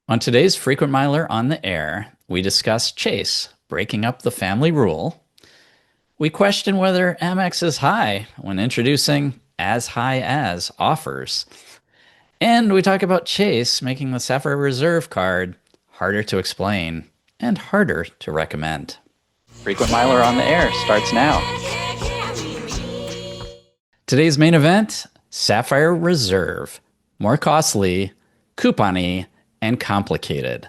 On today's Frequent Miler on the Air, we discuss Chase breaking up the family rule. We question whether Amex is high when introducing as high as offers. And we talk about Chase making the Sapphire Reserve card harder to explain and harder to recommend. Frequent Miler on the Air starts now. Today's main event, Sapphire Reserve. More costly, coupon-y, and complicated.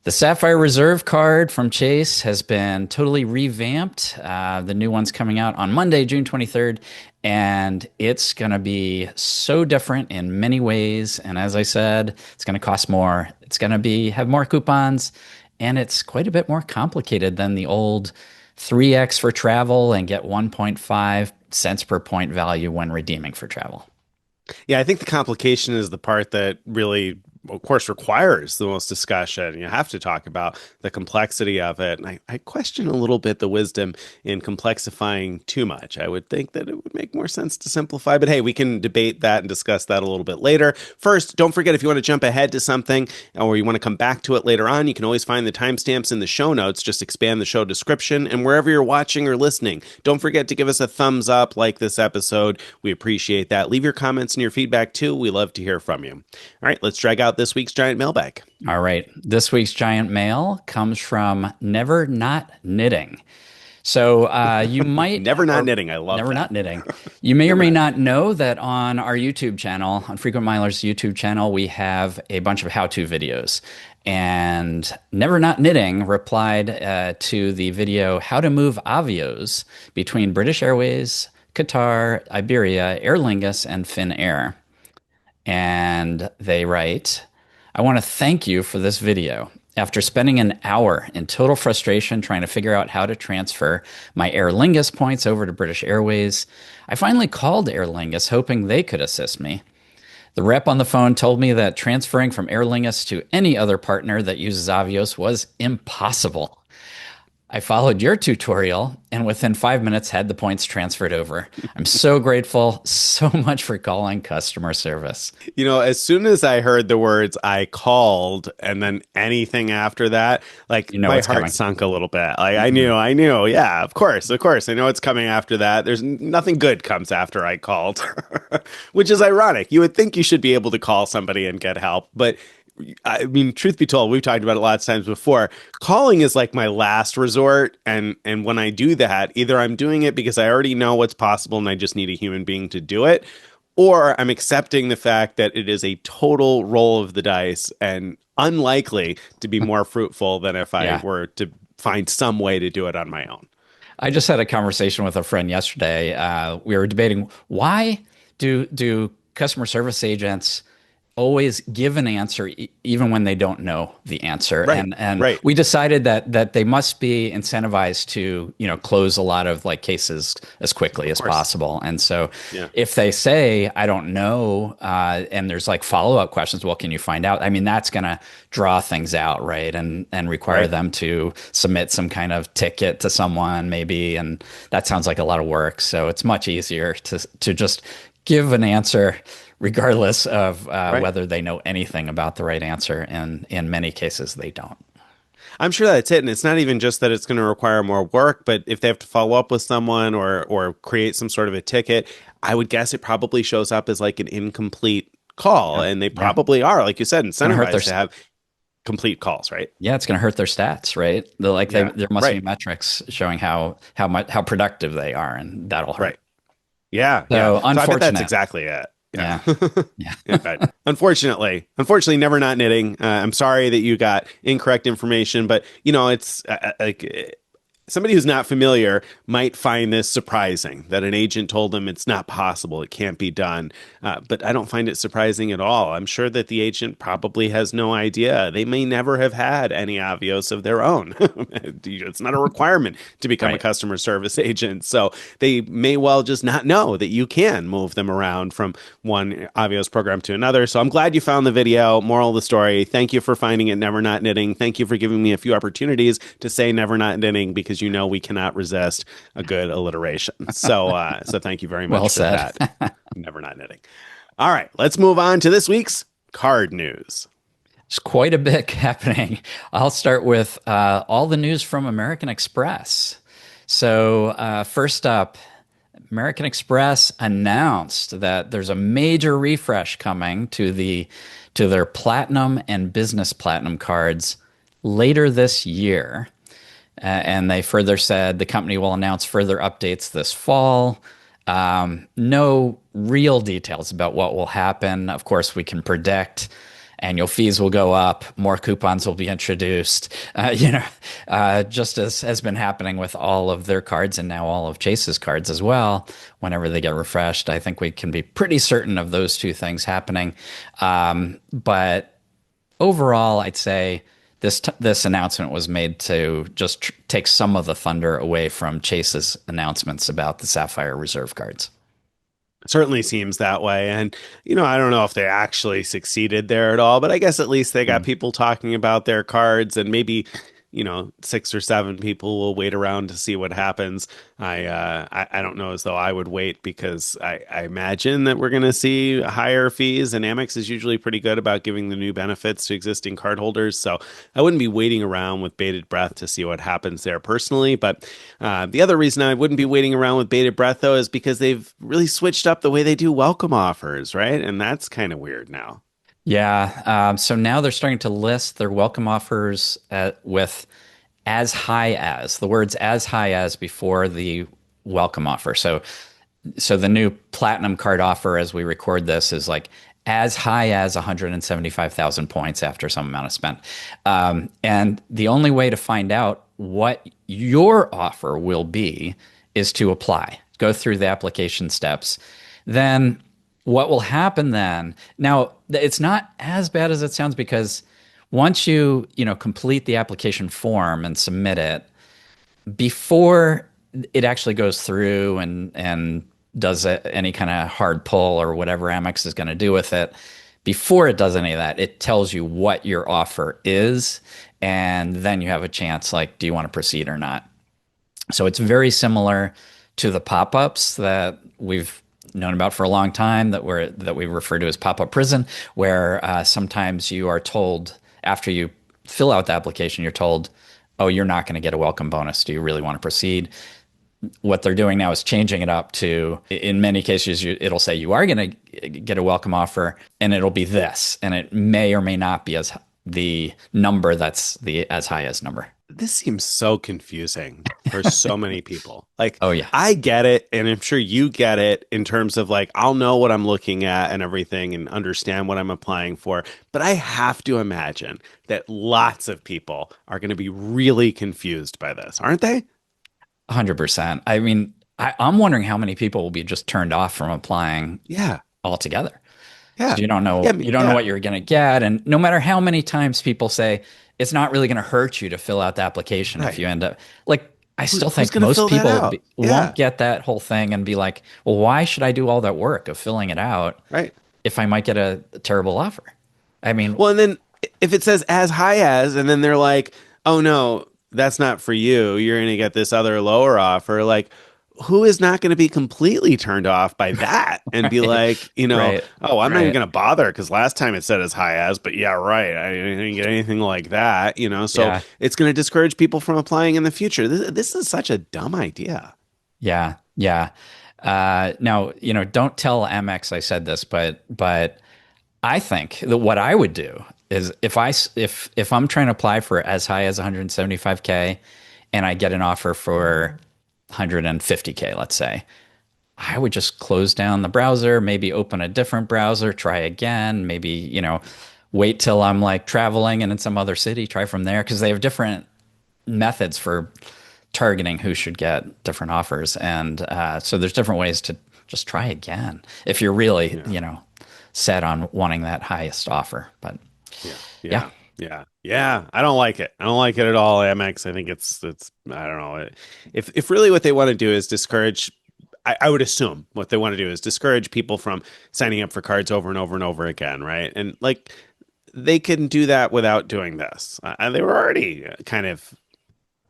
The Sapphire Reserve card from Chase has been totally revamped. The new one's coming out on Monday, June 23rd, and it's going to be so different in many ways. And as I said, it's going to cost more. It's going to have more coupons, and it's quite a bit more complicated than the old 3x for travel and get 1.5 cents per point value when redeeming for travel. Yeah, I think the complication is the part that really, of course, requires the most discussion. You have to talk about the complexity of it. And I question a little bit the wisdom in complexifying too much. I would think that it would make more sense to simplify. But hey, we can debate that and discuss that a little bit later. First, don't forget, if you want to jump ahead to something or you want to come back to it later on, you can always find the timestamps in the show notes. Just expand the show description. And wherever you're watching or listening, don't forget to give us a thumbs up, like this episode. We appreciate that. Leave your comments and your feedback too. We love to hear from you. All right, let's drag out this week's giant mailbag. All right. This week's giant mail comes from Never Not Knitting. So you might Never Not Knitting. I love Never that. Not Knitting. You may or may not know that on our YouTube channel, on Frequent Miler's YouTube channel, we have a bunch of how-to videos. And Never Not Knitting replied to the video How to Move Avios between British Airways, Qatar, Iberia, Aer Lingus, and Finnair. And they write, I want to thank you for this video. After spending an hour in total frustration trying to figure out how to transfer my Aer Lingus points over to British Airways, I finally called Aer Lingus hoping they could assist me. The rep on the phone told me that transferring from Aer Lingus to any other partner that uses Avios was impossible. I followed your tutorial and within 5 minutes had the points transferred over. I'm so grateful so much for calling customer service. You know, as soon as I heard the words I called and then anything after that, like You know my what's heart coming. sunk a little bit. Like I knew. Yeah, of course. I know it's coming after that. There's nothing good comes after I called, which is ironic. You would think you should be able to call somebody and get help, but I mean, truth be told, we've talked about it lots of times before. Calling is like my last resort, and when I do that, either I'm doing it because I already know what's possible and I just need a human being to do it, or I'm accepting the fact that it is a total roll of the dice and unlikely to be more fruitful than if I Yeah. were to find some way to do it on my own. I just had a conversation with a friend yesterday. We were debating why do customer service agents always give an answer even when they don't know the answer. Right, And right. we decided that they must be incentivized to, close a lot of like cases as quickly as course. possible. And so Yeah. if they say, I don't know, and there's like follow-up questions, well, can you find out? I mean, that's going to draw things out, right? And require Right. them to submit some kind of ticket to someone maybe. And that sounds like a lot of work. So it's much easier to just give an answer regardless of Right. whether they know anything about the right answer. And in many cases, they don't. I'm sure that's it. And it's not even just that it's going to require more work, but if they have to follow up with someone or create some sort of a ticket, I would guess it probably shows up as like an incomplete call. Yeah. And they Yeah. probably are, like you said, Gonna hurt incentivized to have complete calls, right? Yeah, it's going to hurt their stats, right? Yeah. There must be Right. metrics showing how productive they are, and that'll hurt. Right. Yeah. Yeah. So So I bet that's unfortunate. exactly it. Yeah. Yeah. Yeah. Yeah, but unfortunately, Never Not Knitting. I'm sorry that you got incorrect information, but it's like somebody who's not familiar might find this surprising that an agent told them it's not possible, it can't be done. But I don't find it surprising at all. I'm sure that the agent probably has no idea. They may never have had any Avios of their own. It's not a requirement to become a Right. customer service agent. So they may well just not know that you can move them around from one Avios program to another. So I'm glad you found the video. Moral of the story, thank you for finding it Never Not Knitting. Thank you for giving me a few opportunities to say Never Not Knitting because we cannot resist a good alliteration. So thank you very much Well for said. that. Never Not Knitting. All right, let's move on to this week's card news. There's quite a bit happening. I'll start with all the news from American Express. So, first up, American Express announced that there's a major refresh coming to their Platinum and Business Platinum cards later this year. And they further said the company will announce further updates this fall. No real details about what will happen. Of course, we can predict annual fees will go up, more coupons will be introduced, just as has been happening with all of their cards and now all of Chase's cards as well. Whenever they get refreshed, I think we can be pretty certain of those two things happening. But overall, I'd say this announcement was made to just take some of the thunder away from Chase's announcements about the Sapphire Reserve cards. Certainly seems that way. And, I don't know if they actually succeeded there at all, but I guess at least they got people talking about their cards, and maybe, 6 or 7 people will wait around to see what happens. I don't know as though I would wait, because I imagine that we're going to see higher fees, and Amex is usually pretty good about giving the new benefits to existing cardholders. So I wouldn't be waiting around with bated breath to see what happens there personally. But the other reason I wouldn't be waiting around with bated breath, though, is because they've really switched up the way they do welcome offers, right? And that's kind of weird now. Yeah. So now they're starting to list their welcome offers with as high as, the words as high as before the welcome offer. So the new platinum card offer as we record this is like as high as 175,000 points after some amount of spent. And the only way to find out what your offer will be is to apply, go through the application steps. Then what will happen then? Now, it's not as bad as it sounds, because once you complete the application form and submit it, before it actually goes through and does any kind of hard pull or whatever Amex is going to do with it, before it does any of that, it tells you what your offer is, and then you have a chance, like, do you want to proceed or not? So it's very similar to the pop-ups that we've known about for a long time, that we refer to as pop-up prison, where sometimes you are told after you fill out the application, you're told, oh, you're not going to get a welcome bonus. Do you really want to proceed? What they're doing now is changing it up to, in many cases, it'll say you are going to get a welcome offer, and it'll be this, and it may or may not be as the number that's the as high as number. This seems so confusing for so many people. Like, Oh yeah. I get it, and I'm sure you get it in terms of, like, I'll know what I'm looking at and everything and understand what I'm applying for. But I have to imagine that lots of people are going to be really confused by this, aren't they? 100%. I mean, I'm wondering how many people will be just turned off from applying Yeah. altogether. Yeah. So you don't know, Yeah. you don't know what you're going to get. And no matter how many times people say it's not really going to hurt you to fill out the application if Right. you end up, like, I still Who's think going to most fill that people out? Yeah. won't get that whole thing and be like, well, why should I do all that work of filling it out Right. if I might get a terrible offer? I mean, Well, and then if it says as high as, and then they're like, oh no, that's not for you. You're going to get this other lower offer. Like, who is not going to be completely turned off by that and be like, right, oh, I'm not even right. going to bother because last time it said as high as, but yeah, right. I didn't get anything like that. So Yeah. it's going to discourage people from applying in the future. This is such a dumb idea. Yeah. Yeah. Now, don't tell Amex I said this, but I think that what I would do is if I'm trying to apply for as high as 175K and I get an offer for 150K, let's say, I would just close down the browser, maybe open a different browser, try again, maybe, wait till I'm like traveling and in some other city, try from there, because they have different methods for targeting who should get different offers. And so there's different ways to just try again if you're really, set on wanting that highest offer. But Yeah. yeah. Yeah. Yeah. Yeah. I don't like it. I don't like it at all, Amex. I think it's I don't know. If really what they want to do is discourage, I would assume what they want to do is discourage people from signing up for cards over and over and over again, right? And like, they can do that without doing this. They were already kind of,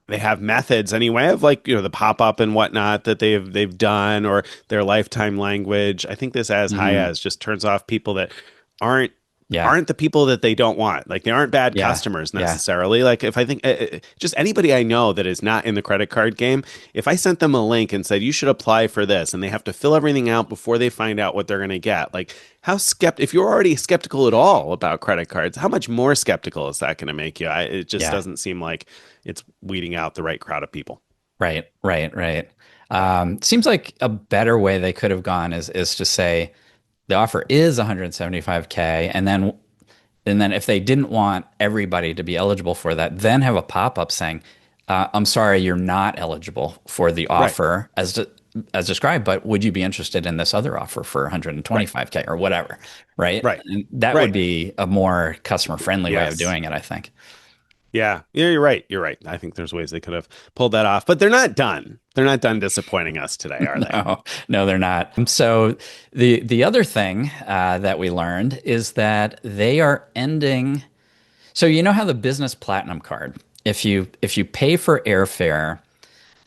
they have methods anyway of, like, the pop-up and whatnot that they've done, or their lifetime language. I think this as high Mhm. as just turns off people that aren't Yeah. aren't the people that they don't want. Like they aren't bad Yeah. customers Yeah. necessarily. Like if I think just anybody I know that is not in the credit card game, if I sent them a link and said you should apply for this, and they have to fill everything out before they find out what they're going to get, like if you're already skeptical at all about credit cards, how much more skeptical is that going to make you? It just Yeah. doesn't seem like it's weeding out the right crowd of people. Right. Right. Right. Seems like a better way they could have gone is to say the offer is 175K, and then if they didn't want everybody to be eligible for that, then have a pop-up saying, I'm sorry, you're not eligible for the Right. offer as described, but would you be interested in this other offer for Right. 125K or whatever, right? Right. And that would Right. be a more customer-friendly way of Yes. doing it, I think. Yeah. Yeah, you're right. You're right. I think there's ways they could have pulled that off, but they're not done. They're not done disappointing us today, are they? No, no, they're not. So the other thing that we learned is that they are ending. So you know how the business platinum card, if you pay for airfare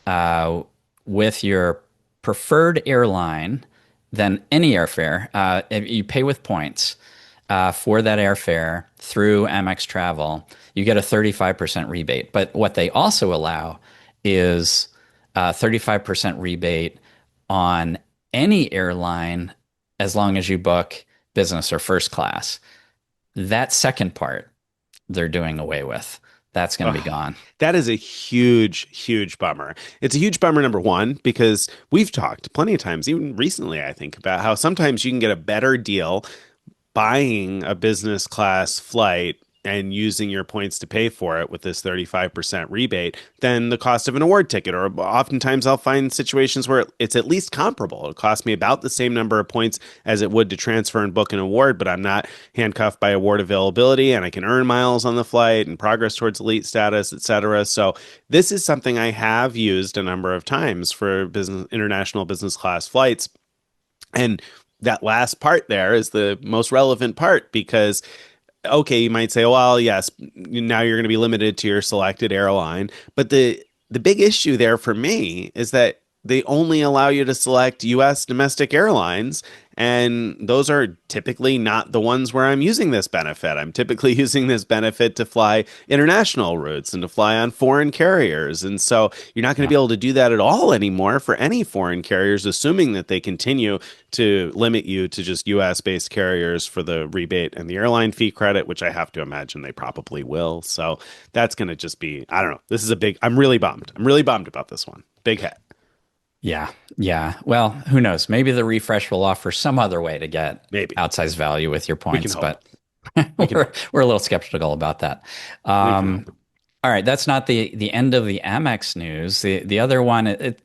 uh, with your preferred airline, then any airfare, if you pay with points for that airfare through Amex Travel, you get a 35% rebate. But what they also allow is 35% rebate on any airline as long as you book business or first class. That second part they're doing away with. That's going to be Oh, gone. that is a huge, huge bummer. It's a huge bummer, number one, because we've talked plenty of times, even recently, I think, about how sometimes you can get a better deal buying a business class flight and using your points to pay for it with this 35% rebate than the cost of an award ticket. Or oftentimes I'll find situations where it's at least comparable. It costs me about the same number of points as it would to transfer and book an award, but I'm not handcuffed by award availability and I can earn miles on the flight and progress towards elite status, etc. So this is something I have used a number of times for business international business class flights. And that last part there is the most relevant part because okay, you might say, well, yes, now you're going to be limited to your selected airline. But the big issue there for me is that they only allow you to select US domestic airlines. And those are typically not the ones where I'm using this benefit. I'm typically using this benefit to fly international routes and to fly on foreign carriers. And so you're not going to Yeah. be able to do that at all anymore for any foreign carriers, assuming that they continue to limit you to just US based carriers for the rebate and the airline fee credit, which I have to imagine they probably will. So that's going to just be, I don't know. This is a big, I'm really bummed. I'm really bummed about this one. Big hit. Yeah. Yeah. Well, who knows? Maybe the refresh will offer some other way to get Maybe. outsized value with your We can points, hope. but We can hope. we're a little skeptical about that. We can Um, hope. all right, that's not the end of the Amex news. The other one,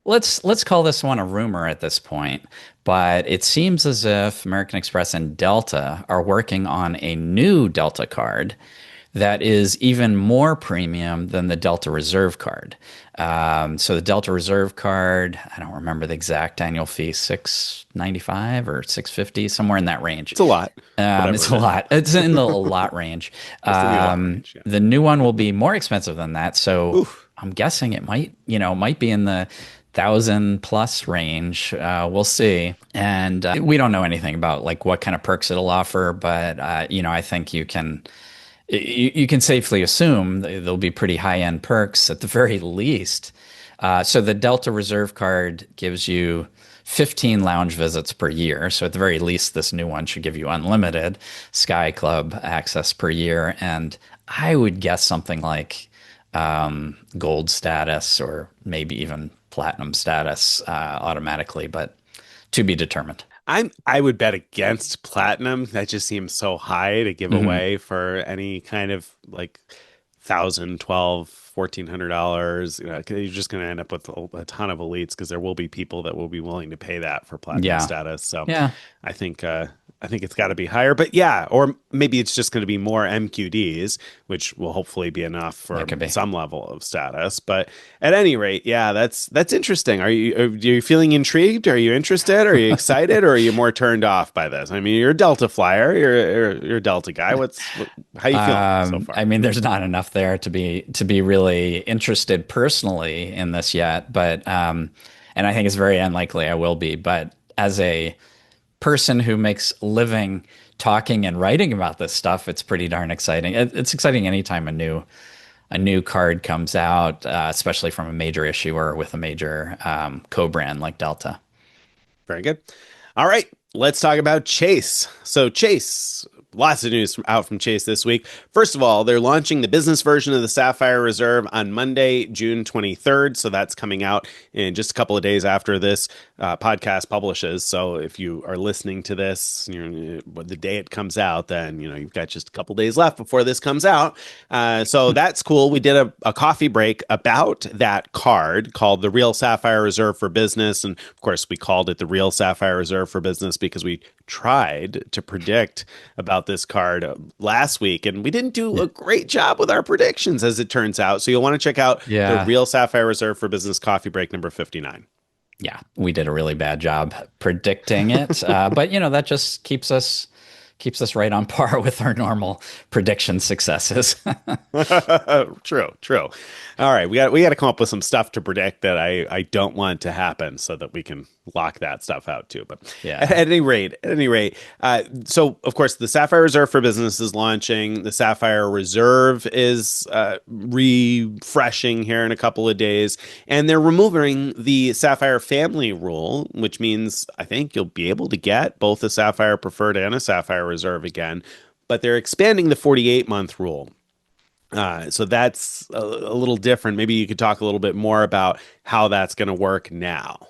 let's call this one a rumor at this point, but it seems as if American Express and Delta are working on a new Delta card that is even more premium than the Delta Reserve card. So the Delta Reserve card, I don't remember the exact annual fee, 695 or 650, somewhere in that range. It's a lot. Whatever It's it a is. lot. It's in the a lot range. It's in the lot range. Yeah. The new one will be more expensive than that. So Oof. I'm guessing it might be in the 1,000+ range. We'll see. And we don't know anything about like what kind of perks it'll offer, but I think you can safely assume there'll be pretty high-end perks at the very least. So the Delta Reserve card gives you 15 lounge visits per year. So at the very least, this new one should give you unlimited Sky Club access per year. And I would guess something like gold status or maybe even platinum status automatically, but to be determined. I would bet against platinum. That just seems so high to give Hmm. away for any kind of like 1,000, 12, $1,400. You're just going to end up with a ton of elites because there will be people that will be willing to pay that for platinum Yeah. status. So Yeah. I think I think it's got to be higher. But yeah, or maybe it's just going to be more MQDs, which will hopefully be enough for That could be. some level of status. But at any rate, yeah, that's interesting. Are you feeling intrigued? Are you interested? Are you excited? Or are you more turned off by this? I mean, you're a Delta flyer. You're a Delta guy. How you feeling so far? I mean, there's not enough there to be really interested personally in this yet, but and I think it's very unlikely I will be. But as a person who makes a living talking and writing about this stuff, it's pretty darn exciting. It's exciting anytime a new card comes out, especially from a major issuer with a major co-brand like Delta. Very good. All right, let's talk about Chase. So Chase, lots of news out from Chase this week. First of all, they're launching the business version of the Sapphire Reserve on Monday, June 23rd. So that's coming out in just a couple of days after this podcast publishes. So if you are listening to this, the day it comes out, then you've got just a couple days left before this comes out. So that's cool. We did a coffee break about that card called the Real Sapphire Reserve for Business. And of course, we called it the Real Sapphire Reserve for Business because we tried to predict about this card last week, and we didn't do a great job with our predictions, as it turns out. So you'll want to check out the Real Sapphire Reserve for Business coffee break number 59. Yeah, we did a really bad job predicting it, but that just keeps us right on par with our normal prediction successes. True. All right, we got to come up with some stuff to predict that I don't want to happen, so that we can lock that stuff out too. But yeah, at any rate, so of course the Sapphire Reserve for Business is launching. The Sapphire Reserve is refreshing here in a couple of days, and they're removing the Sapphire Family rule, which means I think you'll be able to get both a Sapphire Preferred and a Sapphire Reserve again, but they're expanding the 48-month rule. So that's a little different. Maybe you could talk a little bit more about how that's going to work now.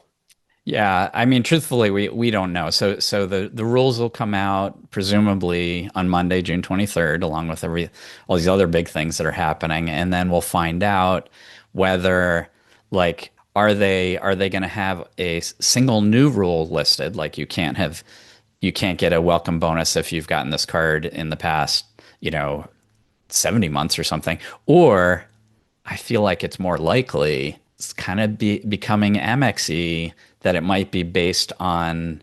Yeah, I mean, truthfully, we don't know. So the rules will come out presumably on Monday, June 23rd, along with all these other big things that are happening, and then we'll find out whether are they going to have a single new rule listed, like you can't get a welcome bonus if you've gotten this card in the past 70 months or something, or I feel like it's more likely it's kind of becoming Amex-y, that it might be based on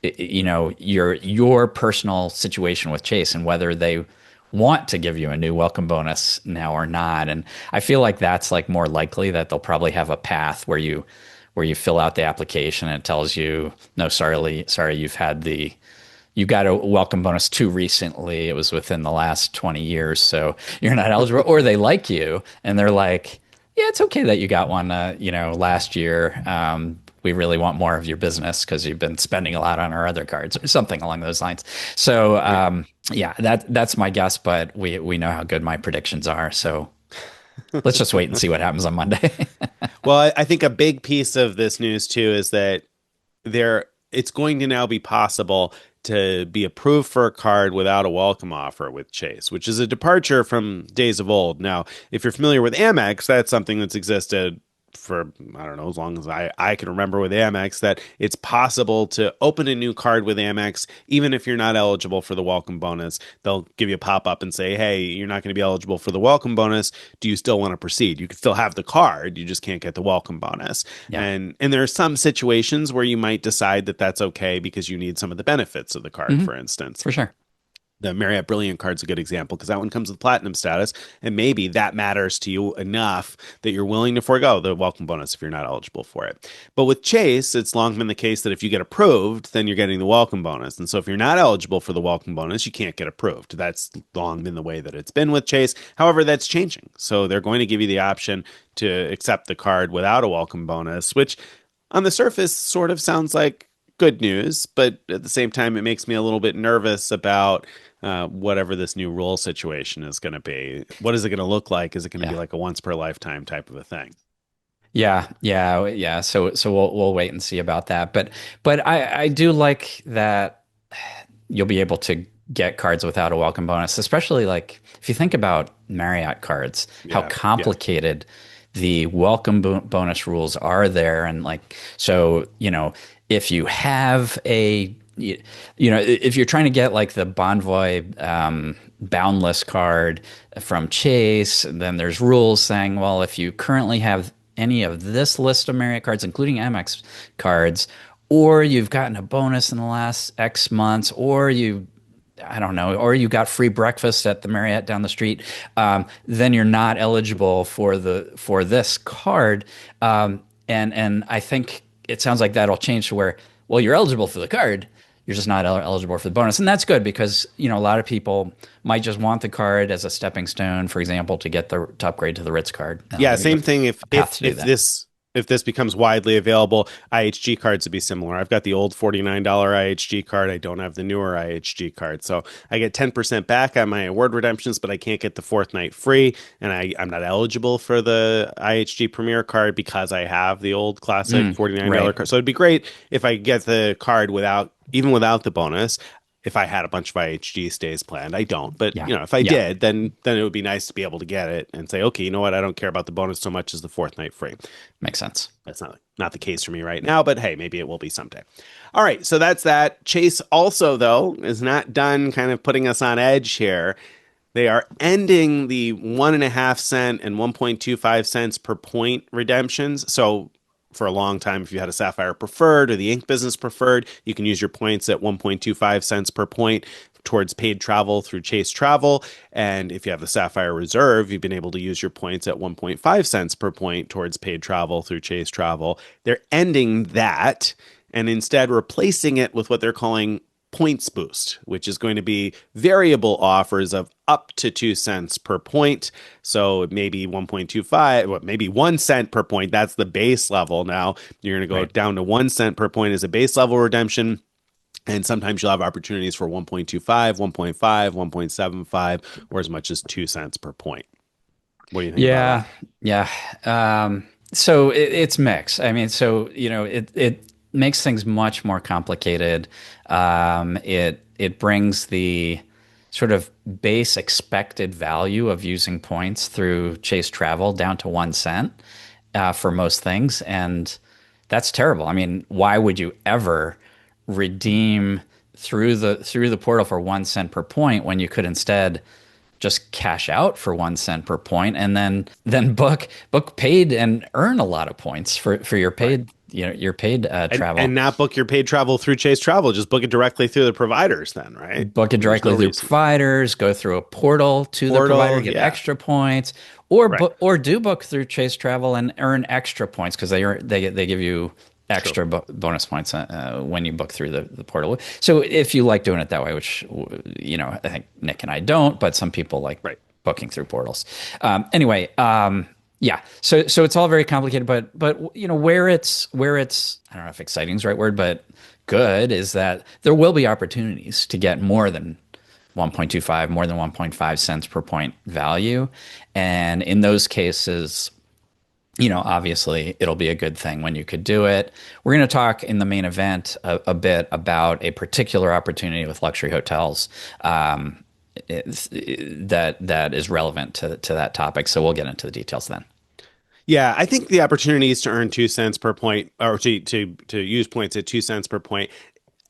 your personal situation with Chase and whether they want to give you a new welcome bonus now or not. And I feel like that's more likely, that they'll probably have a path where you fill out the application and it tells you, no, sorry, you got a welcome bonus too recently. It was within the last 20 years, so you're not eligible. Or they like you and they're like, yeah, it's okay that you got one, last year. We really want more of your business because you've been spending a lot on our other cards, or something along those lines. So, that's my guess, but we know how good my predictions are. So let's just wait and see what happens on Monday. Well, I think a big piece of this news too is that it's going to now be possible to be approved for a card without a welcome offer with Chase, which is a departure from days of old. Now, if you're familiar with Amex, that's something that's existed for, I don't know, as long as I can remember with Amex, that it's possible to open a new card with Amex, even if you're not eligible for the welcome bonus. They'll give you a pop-up and say, hey, you're not going to be eligible for the welcome bonus. Do you still want to proceed? You can still have the card. You just can't get the welcome bonus. Yeah. And there are some situations where you might decide that that's okay because you need some of the benefits of the card, for instance. For sure. The Marriott Brilliant card's a good example because that one comes with platinum status, and maybe that matters to you enough that you're willing to forego the welcome bonus if you're not eligible for it. But with Chase, it's long been the case that if you get approved, then you're getting the welcome bonus. And so if you're not eligible for the welcome bonus, you can't get approved. That's long been the way that it's been with Chase. However, that's changing. So they're going to give you the option to accept the card without a welcome bonus, which on the surface sort of sounds like good news, but at the same time, it makes me a little bit nervous about whatever this new rule situation is going to be. What is it going to look like? Is it going to be like a once per lifetime type of a thing? Yeah. So we'll wait and see about that. But I do like that you'll be able to get cards without a welcome bonus, especially if you think about Marriott cards, how complicated the welcome bonus rules are there, and so if you have if you're trying to get the Bonvoy boundless card from Chase, then there's rules saying, well, if you currently have any of this list of Marriott cards, including Amex cards, or you've gotten a bonus in the last X months, or you got free breakfast at the Marriott down the street, then you're not eligible for this card. And I think it sounds like that'll change to where, well, you're eligible for the card. you're just not eligible for the bonus. And that's good because, a lot of people might just want the card as a stepping stone, for example, to upgrade to the Ritz card. Yeah, same thing. If a path to do if that. this becomes widely available, IHG cards would be similar. I've got the old $49 IHG card. I don't have the newer IHG card. So I get 10% back on my award redemptions, but I can't get the fourth night free. And I'm not eligible for the IHG Premier card because I have the old classic $49 right. card. So it'd be great if I get the card even without the bonus. If I had a bunch of IHG stays planned, I don't. But if I did, then it would be nice to be able to get it and say, okay, you know what? I don't care about the bonus so much as the fourth night free. Makes sense. That's not the case for me right now, but hey, maybe it will be someday. All right, so that's that. Chase also, though, is not done kind of putting us on edge here. They are ending the 1.5 cent and 1.25 cents per point redemptions. So for a long time, if you had a Sapphire Preferred or the Ink Business Preferred, you can use your points at 1.25 cents per point towards paid travel through Chase Travel. And if you have the Sapphire Reserve, you've been able to use your points at 1.5 cents per point towards paid travel through Chase Travel. They're ending that and instead replacing it with what they're calling Points Boost, which is going to be variable offers of up to 2 cents per point. So maybe 1.25, maybe 1 cent per point. That's the base level. Now you're going to go down to 1 cent per point as a base level redemption. And sometimes you'll have opportunities for 1.25, 1.5, 1.75, or as much as 2 cents per point. What do you think about that? Yeah. So it's mixed. I mean, so, it makes things much more complicated. It brings the sort of base expected value of using points through Chase Travel down to 1 cent for most things, and that's terrible. I mean, why would you ever redeem through the portal for 1 cent per point when you could instead just cash out for 1 cent per point and then book paid and earn a lot of points for your paid your paid travel and not book your paid travel through Chase Travel. Just book it directly through the providers then, right? Book it directly through providers, go through a portal to the provider, get extra points, or do book through Chase Travel and earn extra points because they give you extra bonus points when you book through the portal. So if you like doing it that way, which I think Nick and I don't, but some people like booking through portals. Anyway, yeah. So it's all very complicated, but where it's I don't know if exciting is the right word, but good is that there will be opportunities to get more than 1.25, more than 1.5 cents per point value, and in those cases, obviously it'll be a good thing when you could do it. We're going to talk in the main event a bit about a particular opportunity with luxury hotels that is relevant to that topic. So we'll get into the details then. Yeah, I think the opportunity is to earn 2 cents per point, or to use points at 2 cents per point.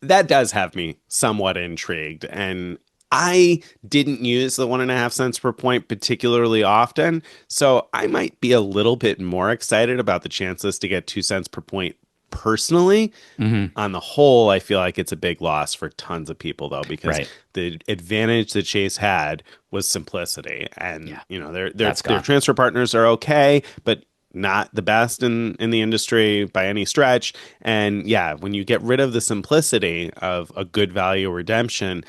That does have me somewhat intrigued, and I didn't use the 1.5 cents per point particularly often, so I might be a little bit more excited about the chances to get 2 cents per point personally. On the whole, I feel like it's a big loss for tons of people, though, because the advantage that Chase had was simplicity, and their transfer partners are okay, but not the best in the industry by any stretch. And yeah, when you get rid of the simplicity of a good value redemption,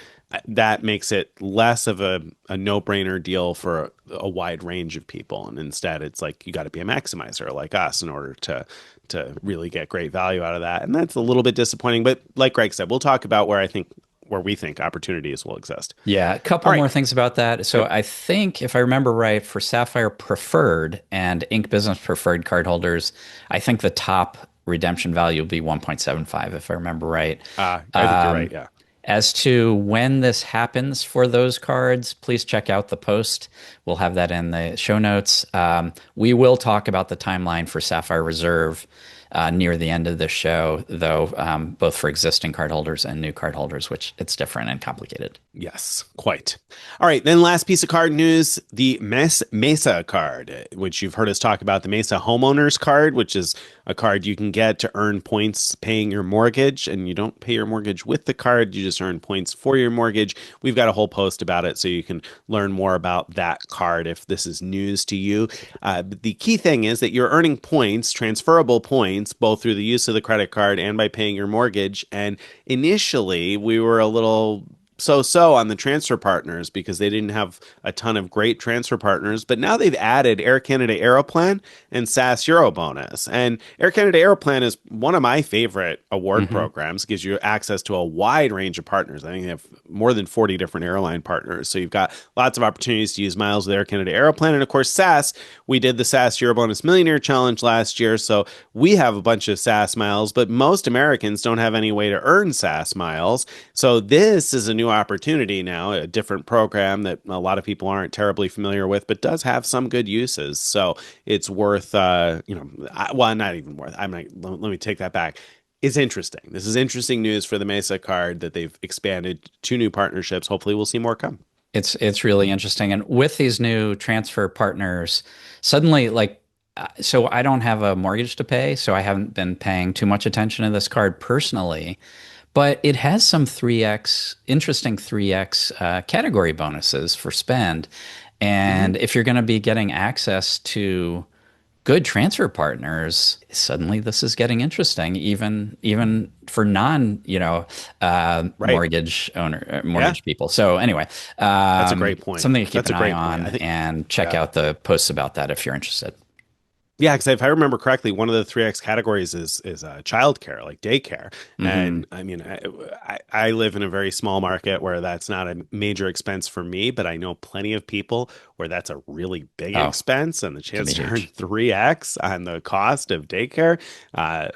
that makes it less of a no-brainer deal for a wide range of people. And instead, it's like you got to be a maximizer like us in order to really get great value out of that. And that's a little bit disappointing. But like Greg said, we'll talk about where we think opportunities will exist. Yeah, a couple more things about that. So I think, if I remember right, for Sapphire Preferred and Ink Business Preferred cardholders, I think the top redemption value will be 1.75, if I remember right. I think you're right, yeah. As to when this happens for those cards, please check out the post. We'll have that in the show notes. We will talk about the timeline for Sapphire Reserve near the end of the show, though, both for existing cardholders and new cardholders, which it's different and complicated. Yes, quite. All right, then last piece of card news, the Mesa card, which you've heard us talk about, the Mesa Homeowners card, which is a card you can get to earn points paying your mortgage, and you don't pay your mortgage with the card, you just earn points for your mortgage. We've got a whole post about it, so you can learn more about that card if this is news to you. The key thing is that you're earning points, transferable points, points, both through the use of the credit card and by paying your mortgage. And initially, we were a little so-so on the transfer partners because they didn't have a ton of great transfer partners. But now they've added Air Canada Aeroplan and SAS EuroBonus. And Air Canada Aeroplan is one of my favorite award Hmm. programs. It gives you access to a wide range of partners. I think they have more than 40 different airline partners. So you've got lots of opportunities to use miles with Air Canada Aeroplan. And of course, SAS, we did the SAS EuroBonus Millionaire Challenge last year. So we have a bunch of SAS miles, but most Americans don't have any way to earn SAS miles. So this is a new opportunity now, a different program that a lot of people aren't terribly familiar with, but does have some good uses. So it's worth, well, not even worth. Let me take that back. It's interesting. This is interesting news for the Mesa card that they've expanded two new partnerships. Hopefully, we'll see more come. It's really interesting. And with these new transfer partners, suddenly so I don't have a mortgage to pay, so I haven't been paying too much attention to this card personally, but it has some 3x, interesting 3x category bonuses for spend. Hmm. And if you're going to be getting access to good transfer partners, suddenly this is getting interesting, even for non, Right. Yeah, mortgage people. So anyway, that's a great point. something to keep That's an a eye great point. on I think, and check yeah. out the posts about that if you're interested. Yeah, because if I remember correctly, one of the 3X categories is childcare, like daycare. Hmm. And I mean, I live in a very small market where that's not a major expense for me, but I know plenty of people where that's a really big Oh, expense, and the can be chance to earn huge. 3X on the cost of daycare, uh,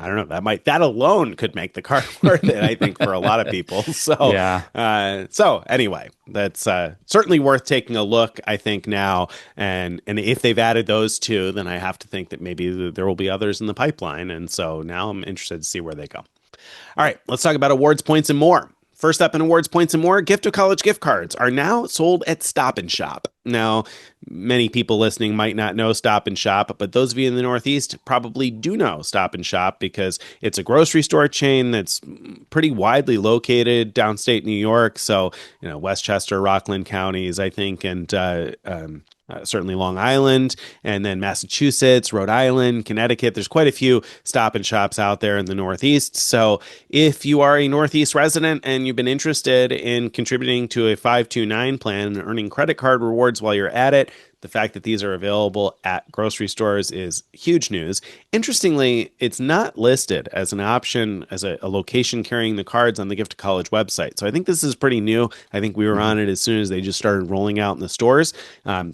I don't know, that alone could make the card worth it, I think, for a lot of people. Yeah. So anyway, that's certainly worth taking a look, I think, now. And if they've added those two, then I have to think that maybe there will be others in the pipeline. And so now I'm interested to see where they go. All right, let's talk about awards, points, and more. First up in awards, points, and more, gift to college gift cards are now sold at Stop and Shop. Now, many people listening might not know Stop and Shop, but those of you in the Northeast probably do know Stop and Shop because it's a grocery store chain that's pretty widely located downstate New York. So, Westchester, Rockland counties, I think, and certainly Long Island, and then Massachusetts, Rhode Island, Connecticut. There's quite a few Stop and Shops out there in the Northeast. So if you are a Northeast resident and you've been interested in contributing to a 529 plan and earning credit card rewards while you're at it, the fact that these are available at grocery stores is huge news. Interestingly, it's not listed as an option as a location carrying the cards on the Gift to College website. So I think this is pretty new. I think we were Mhm. on it as soon as they just started rolling out in the stores.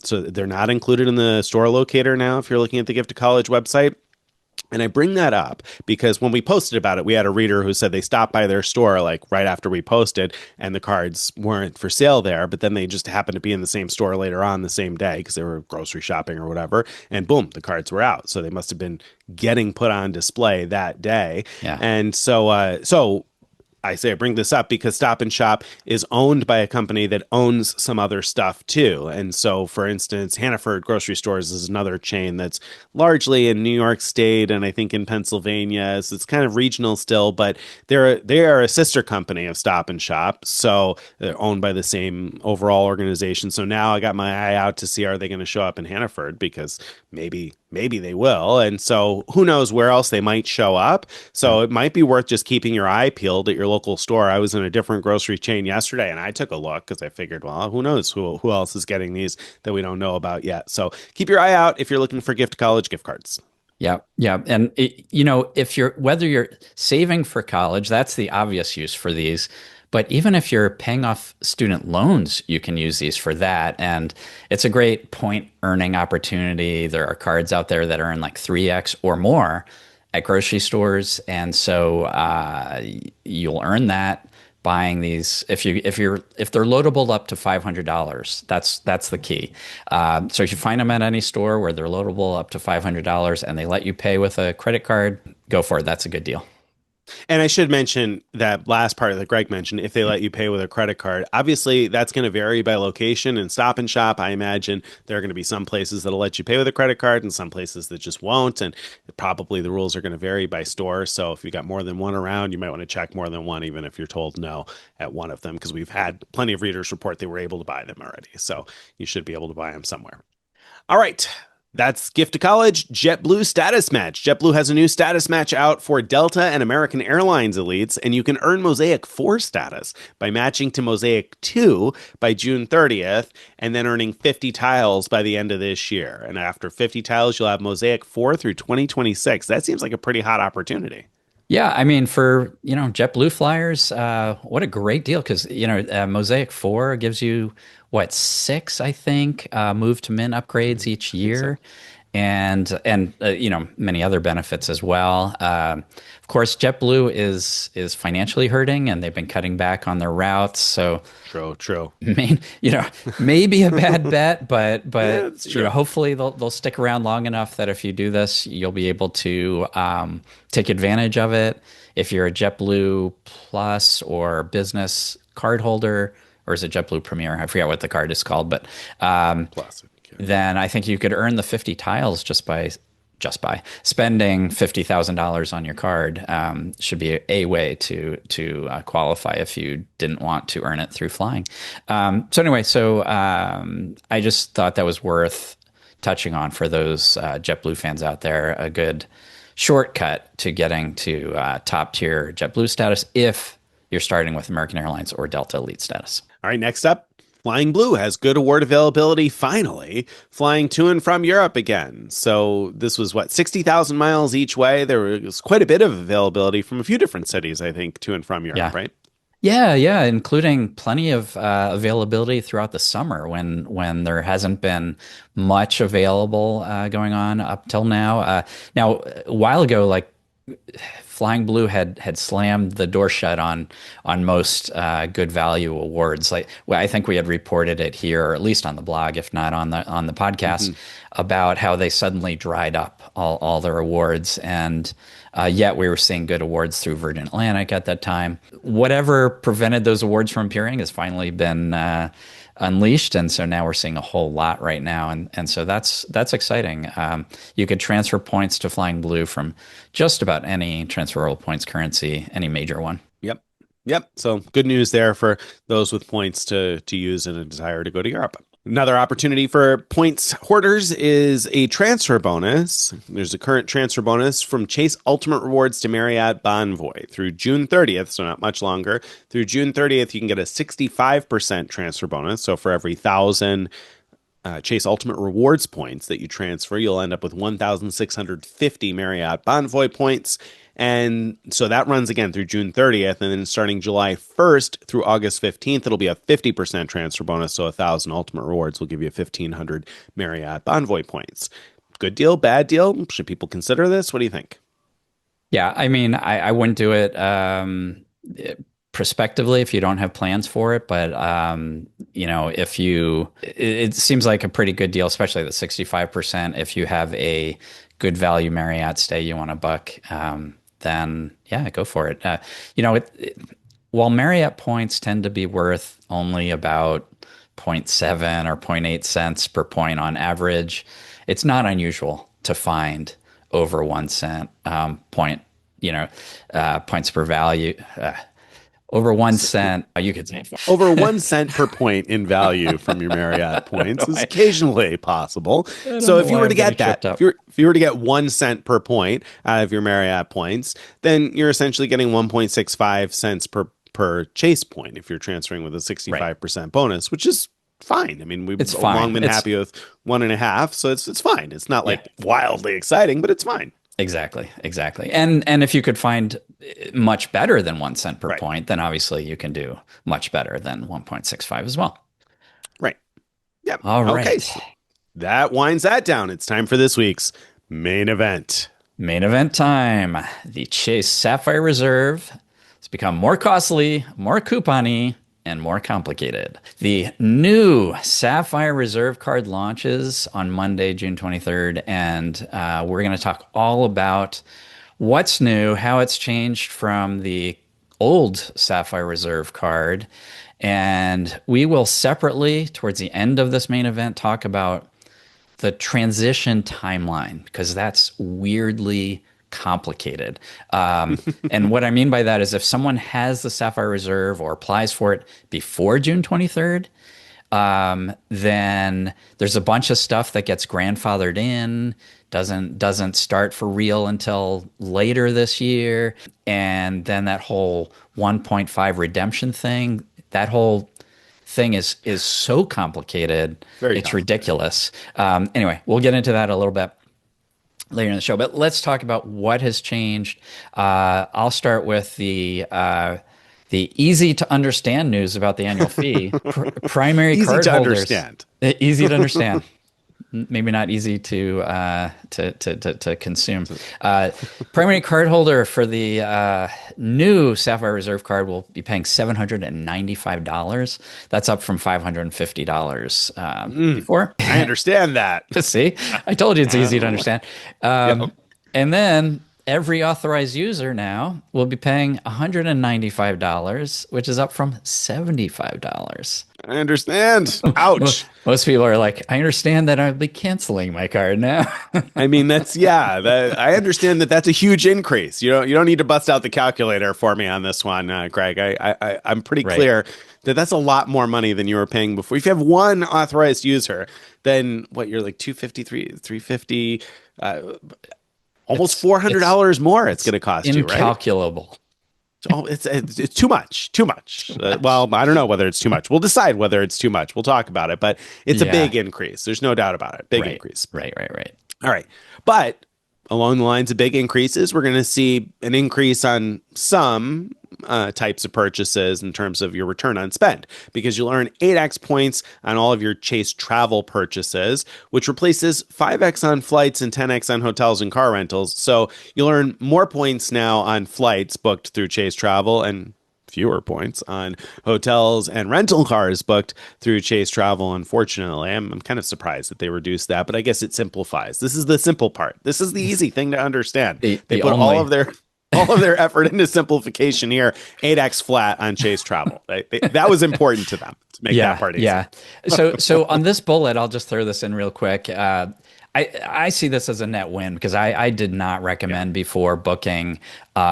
So they're not included in the store locator now if you're looking at the Gift to College website. And I bring that up because when we posted about it, we had a reader who said they stopped by their store like right after we posted and the cards weren't for sale there, but then they just happened to be in the same store later on the same day because they were grocery shopping or whatever. And boom, the cards were out. So they must have been getting put on display that day. Yeah. And so I say I bring this up because Stop and Shop is owned by a company that owns some other stuff too. And so, for instance, Hannaford Grocery Stores is another chain that's largely in New York State and I think in Pennsylvania. So it's kind of regional still, but they are a sister company of Stop and Shop. So they're owned by the same overall organization. So now I got my eye out to see are they going to show up in Hannaford because maybe they will. And so who knows where else they might show up. Yeah. So it might be worth just keeping your eye peeled at your local store. I was in a different grocery chain yesterday and I took a look because I figured, well, who knows who else is getting these that we don't know about yet. So keep your eye out if you're looking for gift college gift cards. Yeah, yeah, and if you're whether you're saving for college, that's the obvious use for these. But even if you're paying off student loans, you can use these for that, and it's a great point earning opportunity. There are cards out there that earn like 3x or more at grocery stores, and so you'll earn that buying these if they're loadable up to $500. That's the key. So if you find them at any store where they're loadable up to $500 and they let you pay with a credit card, go for it. That's a good deal. And I should mention that last part that Greg mentioned, if they let you pay with a credit card, obviously that's going to vary by location and Stop and Shop. I imagine there are going to be some places that'll let you pay with a credit card and some places that just won't. And probably the rules are going to vary by store. So if you got more than one around, you might want to check more than one, even if you're told no at one of them, because we've had plenty of readers report they were able to buy them already. So you should be able to buy them somewhere. All right. That's Gift to College JetBlue Status Match. JetBlue has a new status match out for Delta and American Airlines elites, and you can earn Mosaic 4 status by matching to Mosaic 2 by June 30th, and then earning 50 tiles by the end of this year. And after 50 tiles, you'll have Mosaic 4 through 2026. That seems like a pretty hot opportunity. Yeah, I mean, for JetBlue flyers, what a great deal because Mosaic 4 gives you what, six, I think, move to min upgrades each year, and many other benefits as well. Of course, JetBlue is financially hurting, and they've been cutting back on their routes. So True. Maybe a bad bet, but Yeah, it's true. hopefully they'll stick around long enough that if you do this, you'll be able to take advantage of it. If you're a JetBlue Plus or business card holder, or is it JetBlue Premier? I forget what the card is called, but Plus, okay. then I think you could earn the 50 tiles just by spending $50,000 on your card. Should be a way to qualify if you didn't want to earn it through flying. So I just thought that was worth touching on for those JetBlue fans out there. A good shortcut to getting to top tier JetBlue status if you're starting with American Airlines or Delta Elite status. All right, next up, Flying Blue has good award availability, finally, flying to and from Europe again. So this was, 60,000 miles each way? There was quite a bit of availability from a few different cities, I think, to and from Europe, right? Yeah, including plenty of availability throughout the summer when there hasn't been much available going on up till now. Now, a while ago, like Flying Blue had slammed the door shut on most good value awards. I think we had reported it here, or at least on the blog, if not on the podcast, about how they suddenly dried up all their awards, and yet we were seeing good awards through Virgin Atlantic at that time. Whatever prevented those awards from appearing has finally been unleashed, and so now we're seeing a whole lot right now, and so that's exciting. You could transfer points to Flying Blue from just about any transferable points currency, any major one. Yep. So good news there for those with points to use and a desire to go to Europe. Another opportunity for points hoarders is a transfer bonus. There's a current transfer bonus from Chase Ultimate Rewards to Marriott Bonvoy through June 30th, so not much longer. Through June 30th, you can get a 65% transfer bonus. So for every 1,000 Chase Ultimate Rewards points that you transfer, you'll end up with 1,650 Marriott Bonvoy points. And so that runs again through June 30th, and then starting July 1st through August 15th, it'll be a 50% transfer bonus. So 1,000 Ultimate Rewards will give you 1,500 Marriott Bonvoy points. Good deal, bad deal? Should people consider this? What do you think? Yeah, I mean, I wouldn't do it prospectively if you don't have plans for it, but it seems like a pretty good deal, especially the 65%. If you have a good value Marriott stay you want to buck, then yeah, go for it. While Marriott points tend to be worth only about 0.7 or zero point 0.8 cents per point on average, it's not unusual to find over 1 cent points per value. Over 1 cent, you could say over 1 cent per point in value from your Marriott points is occasionally possible. So if you were to get that, if you were to get 1 cent per point out of your Marriott points, then you're essentially getting 1.65 cents per Chase point if you're transferring with a 65% bonus, which is fine. I mean, we've long been happy with 1.5, so it's fine. It's not like wildly exciting, but it's fine. Exactly. And if you could find much better than 1 cent per point, then obviously you can do much better than 1.65 as well. Right. Yep. All right. Okay. So that winds that down. It's time for this week's main event. Main event time. The Chase Sapphire Reserve has become more costly, more coupon-y, and more complicated. The new Sapphire Reserve card launches on Monday, June 23rd, and we're going to talk all about what's new, how it's changed from the old Sapphire Reserve card, and we will separately, towards the end of this main event, talk about the transition timeline, because that's weirdly complicated. And what I mean by that is if someone has the Sapphire Reserve or applies for it before June 23rd, Then there's a bunch of stuff that gets grandfathered in, doesn't start for real until later this year. And then that whole 1.5 redemption thing, that whole thing is so complicated. Very It's complicated. ridiculous. Anyway, we'll get into that a little bit later in the show, but let's talk about what has changed. I'll start with the easy to understand news about the annual fee. Primary Easy card to holders. understand. Easy to understand. Maybe not easy to consume. Primary card holder for the new Sapphire Reserve card will be paying $795. That's up from $550 before. I understand that. See, I told you it's easy to understand. Yep. And then every authorized user now will be paying $195, which is up from $75. I understand. Ouch. Most people are like, I understand that I'll be canceling my card now. I mean, I understand that that's a huge increase. You don't need to bust out the calculator for me on this one, Greg. I'm pretty clear that that's a lot more money than you were paying before. If you have one authorized user, then what, you're like 253, 350, almost $400 more it's going to cost you, right? Incalculable. Oh, it's too much. Well, I don't know whether it's too much. We'll decide whether it's too much. We'll talk about it, but it's a big increase. There's no doubt about it. Big increase. Right. All right. But along the lines of big increases, we're going to see an increase on some types of purchases in terms of your return on spend, because you'll earn 8x points on all of your Chase travel purchases, which replaces 5x on flights and 10x on hotels and car rentals. So you'll earn more points now on flights booked through Chase Travel and fewer points on hotels and rental cars booked through Chase Travel. Unfortunately, I'm kind of surprised that they reduced that, but I guess it simplifies. This is the simple part. This is the easy thing to understand. They put all of their effort into simplification here. 8x flat on Chase Travel. That was important to them to make that part easy. Yeah. So on this bullet, I'll just throw this in real quick. I see this as a net win because I did not recommend before booking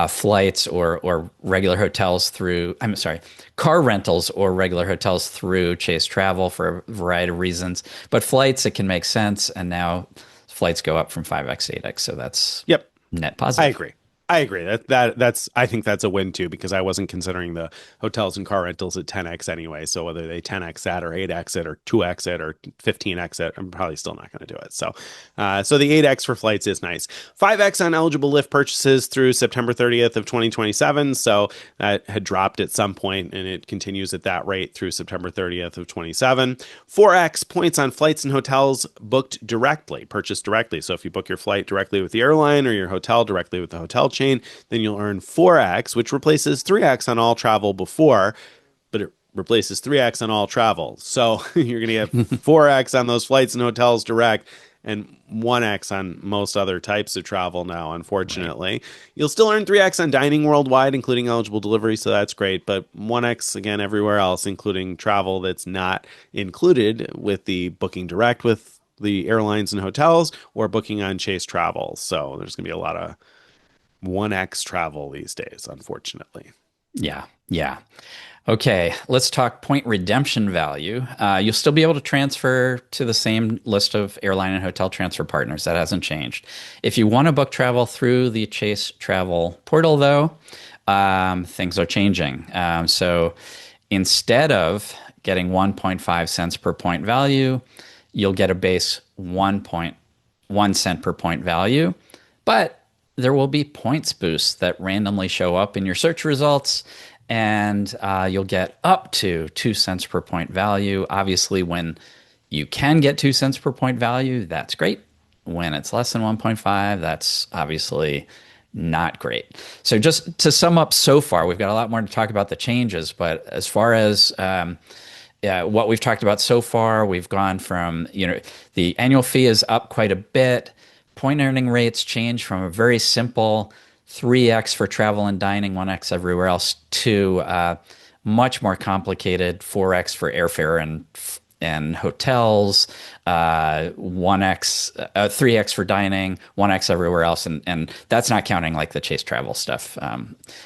flights or regular hotels through, I'm sorry, car rentals or regular hotels through Chase Travel for a variety of reasons. But flights, it can make sense. And now flights go up from 5x to 8x. So that's net positive. I agree. I think that's a win too, because I wasn't considering the hotels and car rentals at 10x anyway. So whether they 10x that or 8x it or 2x it or 15x it, I'm probably still not going to do it. So the 8x for flights is nice. 5x on eligible lift purchases through September 30th of 2027. So that had dropped at some point and it continues at that rate through September 30th of 27. 4x points on flights and hotels booked directly, purchased directly. So if you book your flight directly with the airline or your hotel directly with the hotel chain, then you'll earn 4x, which replaces 3x on all travel before, but it replaces 3x on all travel. So you're going to get 4x on those flights and hotels direct and 1x on most other types of travel now, unfortunately. Right. You'll still earn 3x on dining worldwide, including eligible delivery, so that's great, but 1x again everywhere else, including travel that's not included with the booking direct with the airlines and hotels or booking on Chase Travel. So there's going to be a lot of 1x travel these days, unfortunately. Yeah. Okay, let's talk point redemption value. You'll still be able to transfer to the same list of airline and hotel transfer partners. That hasn't changed. If you want to book travel through the Chase Travel portal, though, things are changing. So instead of getting 1.5 cents per point value, you'll get a base 1.1 cent per point value, but there will be points boosts that randomly show up in your search results, and you'll get up to 2 cents per point value. Obviously, when you can get 2 cents per point value, that's great. When it's less than 1.5, that's obviously not great. So just to sum up so far, we've got a lot more to talk about the changes, but as far as what we've talked about so far, we've gone from, the annual fee is up quite a bit. Point earning rates change from a very simple 3x for travel and dining, 1x everywhere else, to much more complicated 4x for airfare and hotels, 1x, 3x for dining, 1x everywhere else, and that's not counting like the Chase travel stuff.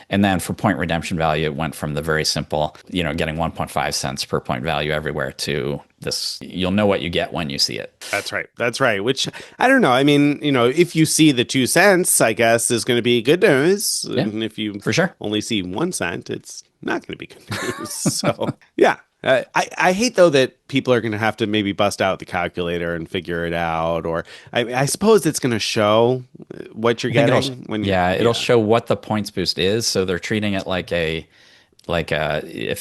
And then for point redemption value, it went from the very simple, getting 1.5 cents per point value everywhere to this. You'll know what you get when you see it. That's right. That's right. Which I don't know. I mean, if you see the 2 cents, I guess is going to be good news. Yeah, and if you for sure only see 1 cent, it's not going to be good news. So yeah. I hate though that people are going to have to maybe bust out the calculator and figure it out, or I suppose it's going to show what you're getting when you. Yeah, it'll show what the points boost is. So they're treating it like if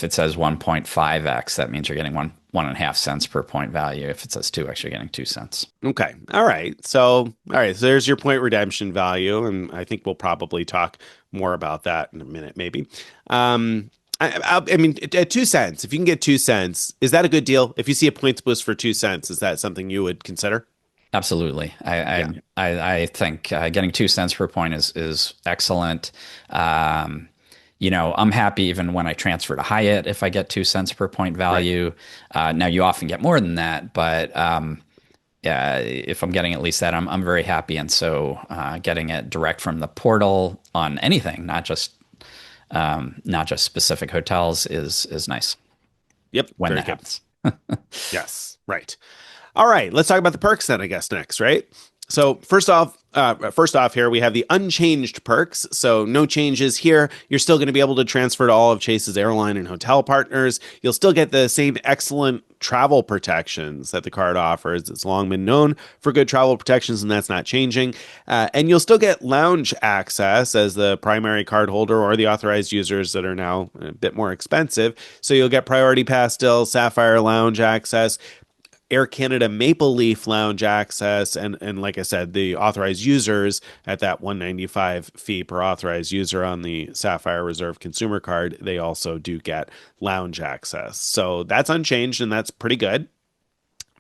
it says 1.5x, that means you're getting 1.5 cents per point value. If it says 2x, you're getting 2 cents. Okay. All right. So there's your point redemption value, and I think we'll probably talk more about that in a minute, maybe. I mean, at 2 cents, if you can get 2 cents, is that a good deal? If you see a points boost for 2 cents, is that something you would consider? Absolutely. I think getting 2 cents per point is excellent. I'm happy even when I transfer to Hyatt if I get 2 cents per point value. Right. Now you often get more than that, but if I'm getting at least that, I'm very happy. And so getting it direct from the portal on anything, not just specific hotels, is nice. Yep, when that happens. Yes, right. All right, let's talk about the perks then, I guess, next, right? So first off here, we have the unchanged perks. So no changes here. You're still going to be able to transfer to all of Chase's airline and hotel partners. You'll still get the same excellent travel protections that the card offers. It's long been known for good travel protections, and that's not changing. And you'll still get lounge access as the primary card holder or the authorized users that are now a bit more expensive. So you'll get Priority Pass still, Sapphire Lounge access, Air Canada Maple Leaf Lounge access, and like I said, the authorized users at that $195 fee per authorized user on the Sapphire Reserve consumer card, they also do get lounge access. So that's unchanged, and that's pretty good.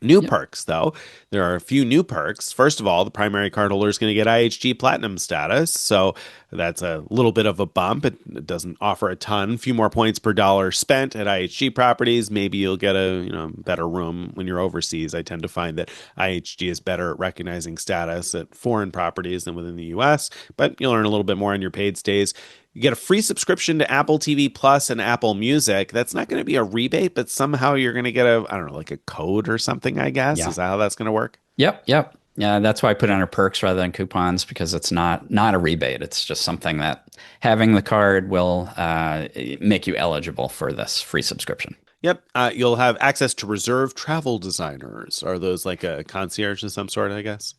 New perks, though. There are a few new perks. First of all, the primary card holder is going to get IHG Platinum status. So that's a little bit of a bump. It doesn't offer a ton. A few more points per dollar spent at IHG properties. Maybe you'll get a better room when you're overseas. I tend to find that IHG is better at recognizing status at foreign properties than within the U.S., but you'll earn a little bit more on your paid stays. You get a free subscription to Apple TV Plus and Apple Music. That's not going to be a rebate, but somehow you're going to get like a code or something, I guess. Yeah. Is that how that's going to work? Yep. Yeah, that's why I put it under perks rather than coupons, because it's not a rebate. It's just something that having the card will make you eligible for this free subscription. Yep. You'll have access to reserve travel designers. Are those like a concierge of some sort, I guess?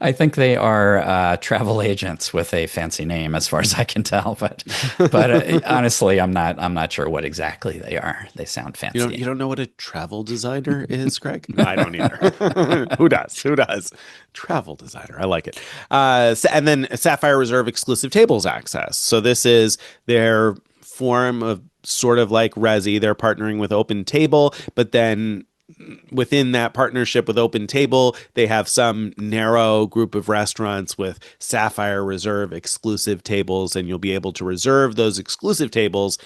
I think they are travel agents with a fancy name, as far as I can tell. But honestly, I'm not sure what exactly they are. They sound fancy. You don't know what a travel designer is, Greg? No, I don't either. Who does? Travel designer. I like it. And then Sapphire Reserve exclusive tables access. So this is their form of sort of like Resi. They're partnering with Open Table, but then within that partnership with Open Table, they have some narrow group of restaurants with Sapphire Reserve exclusive tables, and you'll be able to reserve those exclusive tables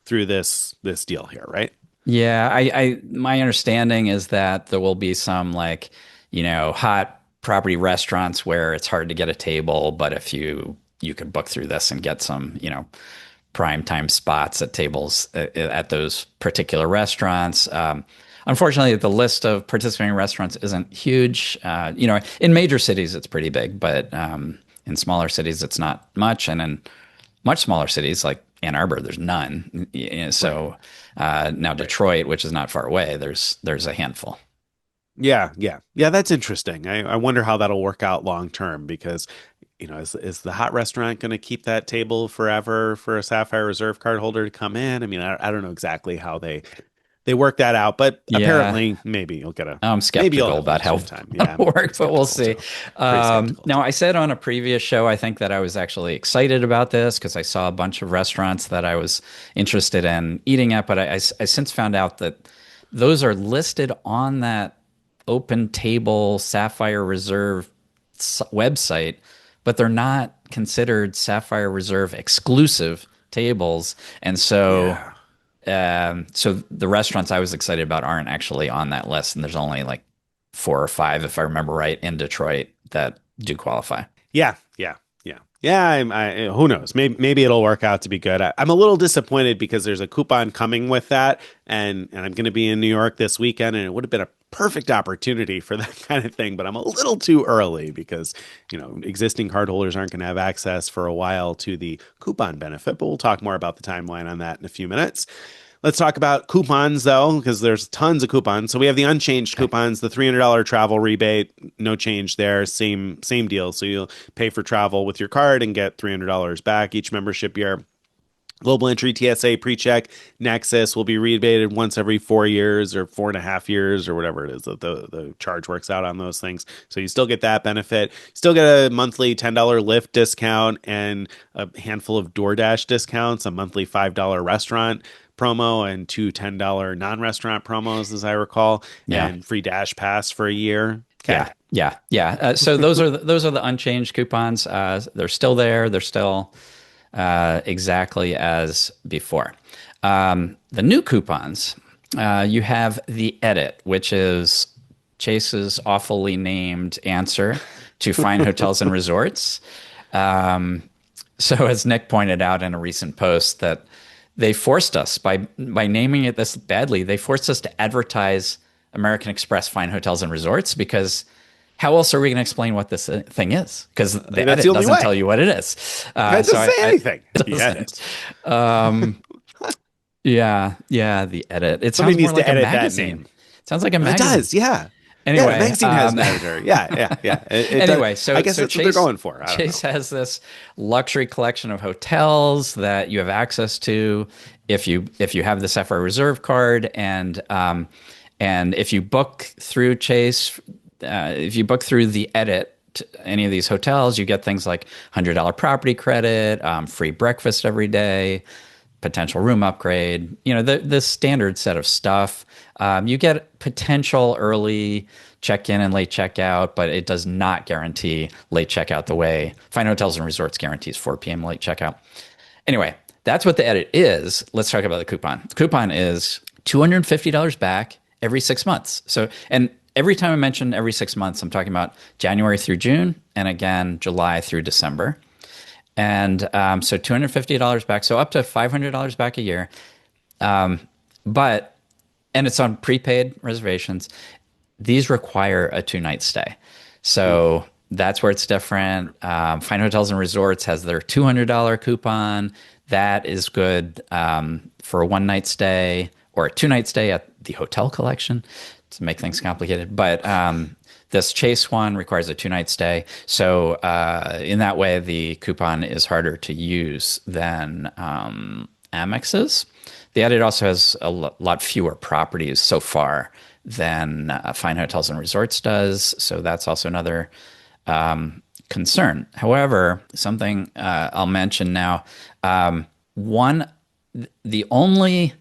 through this deal here, right? Yeah, I my understanding is that there will be some hot property restaurants where it's hard to get a table, but if you could book through this and get some, prime time spots at tables at those particular restaurants. Unfortunately, the list of participating restaurants isn't huge. In major cities, it's pretty big, but in smaller cities, it's not much. And in much smaller cities like Ann Arbor, there's none. So now Detroit, which is not far away, there's a handful. Yeah. That's interesting. I wonder how that'll work out long term, because is the hot restaurant going to keep that table forever for a Sapphire Reserve card holder to come in? I mean, I don't know exactly how they work that out, but apparently maybe you'll get I'm skeptical about how it works, but we'll see. Now, I said on a previous show, I think that I was actually excited about this because I saw a bunch of restaurants that I was interested in eating at, but I since found out that those are listed on that Open Table Sapphire Reserve website, but they're not considered Sapphire Reserve exclusive tables. And so So the restaurants I was excited about aren't actually on that list, and there's only like 4 or 5, if I remember right, in Detroit that do qualify. Yeah, yeah, yeah, yeah. Who knows? Maybe it'll work out to be good. I'm a little disappointed because there's a coupon coming with that, and I'm going to be in New York this weekend, and it would have been a perfect opportunity for that kind of thing. But I'm a little too early because existing cardholders aren't going to have access for a while to the coupon benefit. But we'll talk more about the timeline on that in a few minutes. Let's talk about coupons, though, because there's tons of coupons. So we have the unchanged coupons, the $300 travel rebate, no change there, same deal. So you'll pay for travel with your card and get $300 back each membership year. Global Entry, TSA, PreCheck, Nexus will be rebated once every 4 years or 4.5 years or whatever it is that the charge works out on those things. So you still get that benefit. Still get a monthly $10 Lyft discount and a handful of DoorDash discounts, a monthly $5 restaurant promo and two $10 non-restaurant promos, as I recall, and free Dash Pass for a year. Okay. Yeah. So those are the unchanged coupons. They're still there. They're still exactly as before. The new coupons, you have the Edit, which is Chase's awfully named answer to fine hotels and resorts. So as Nick pointed out in a recent post, that they forced us by naming it this badly. They forced us to advertise American Express fine hotels and resorts, because how else are we going to explain what this thing is? Because the Edit doesn't tell you what it is. It doesn't say anything. Yeah, the Edit. It Somebody sounds needs more like to edit a magazine. that name. It sounds like a magazine. It does, yeah. Anyway, the magazine has an editor. Yeah. Anyway, so I guess that's Chase, what they're going for. Chase has this luxury collection of hotels that you have access to if you have the Sapphire Reserve card, and if you book through Chase, if you book through the Edit any of these hotels, you get things like $100 property credit, free breakfast every day, potential room upgrade, the standard set of stuff. You get potential early check-in and late check-out, but it does not guarantee late check-out the way Fine Hotels and Resorts guarantees 4 p.m. late check-out. Anyway, that's what the Edit is. Let's talk about the coupon. The coupon is $250 back every 6 months. So, and every time I mention every 6 months, I'm talking about January through June, and again, July through December. And so $250 back, so up to $500 back a year. And it's on prepaid reservations. These require a 2-night stay. So that's where it's different. Fine Hotels and Resorts has their $200 coupon. That is good for a 1-night stay or a 2-night stay at the Hotel Collection, to make things complicated. But this Chase one requires a 2-night stay. So in that way, the coupon is harder to use than Amex's. The Edit also has a lot fewer properties so far than Fine Hotels and Resorts does. So that's also another concern. However, something I'll mention now, the only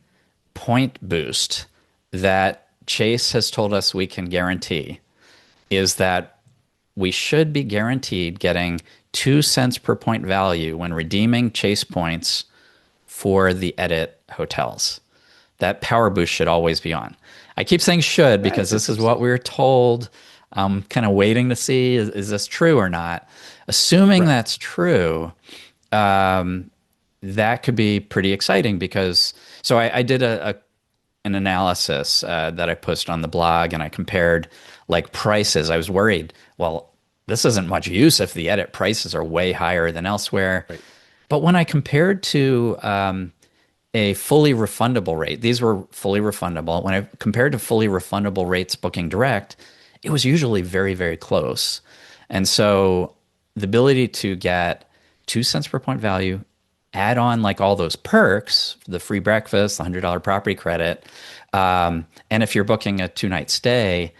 point boost that Chase has told us we can guarantee is that we should be guaranteed getting 2 cents per point value when redeeming Chase points for the Edit hotels. That power boost should always be on. I keep saying should because this is what we're told. I'm kind of waiting to see, is this true or not? Assuming that's true, that could be pretty exciting because, so I did an analysis that I posted on the blog, and I compared like prices. I was worried, well, this isn't much use if the Edit prices are way higher than elsewhere. Right. But when I compared to a fully refundable rate, these were fully refundable. When I compared to fully refundable rates booking direct, it was usually very, very close. And so the ability to get 2 cents per point value, add on like all those perks, the free breakfast, the $100 property credit, and if you're booking a 2-night stay,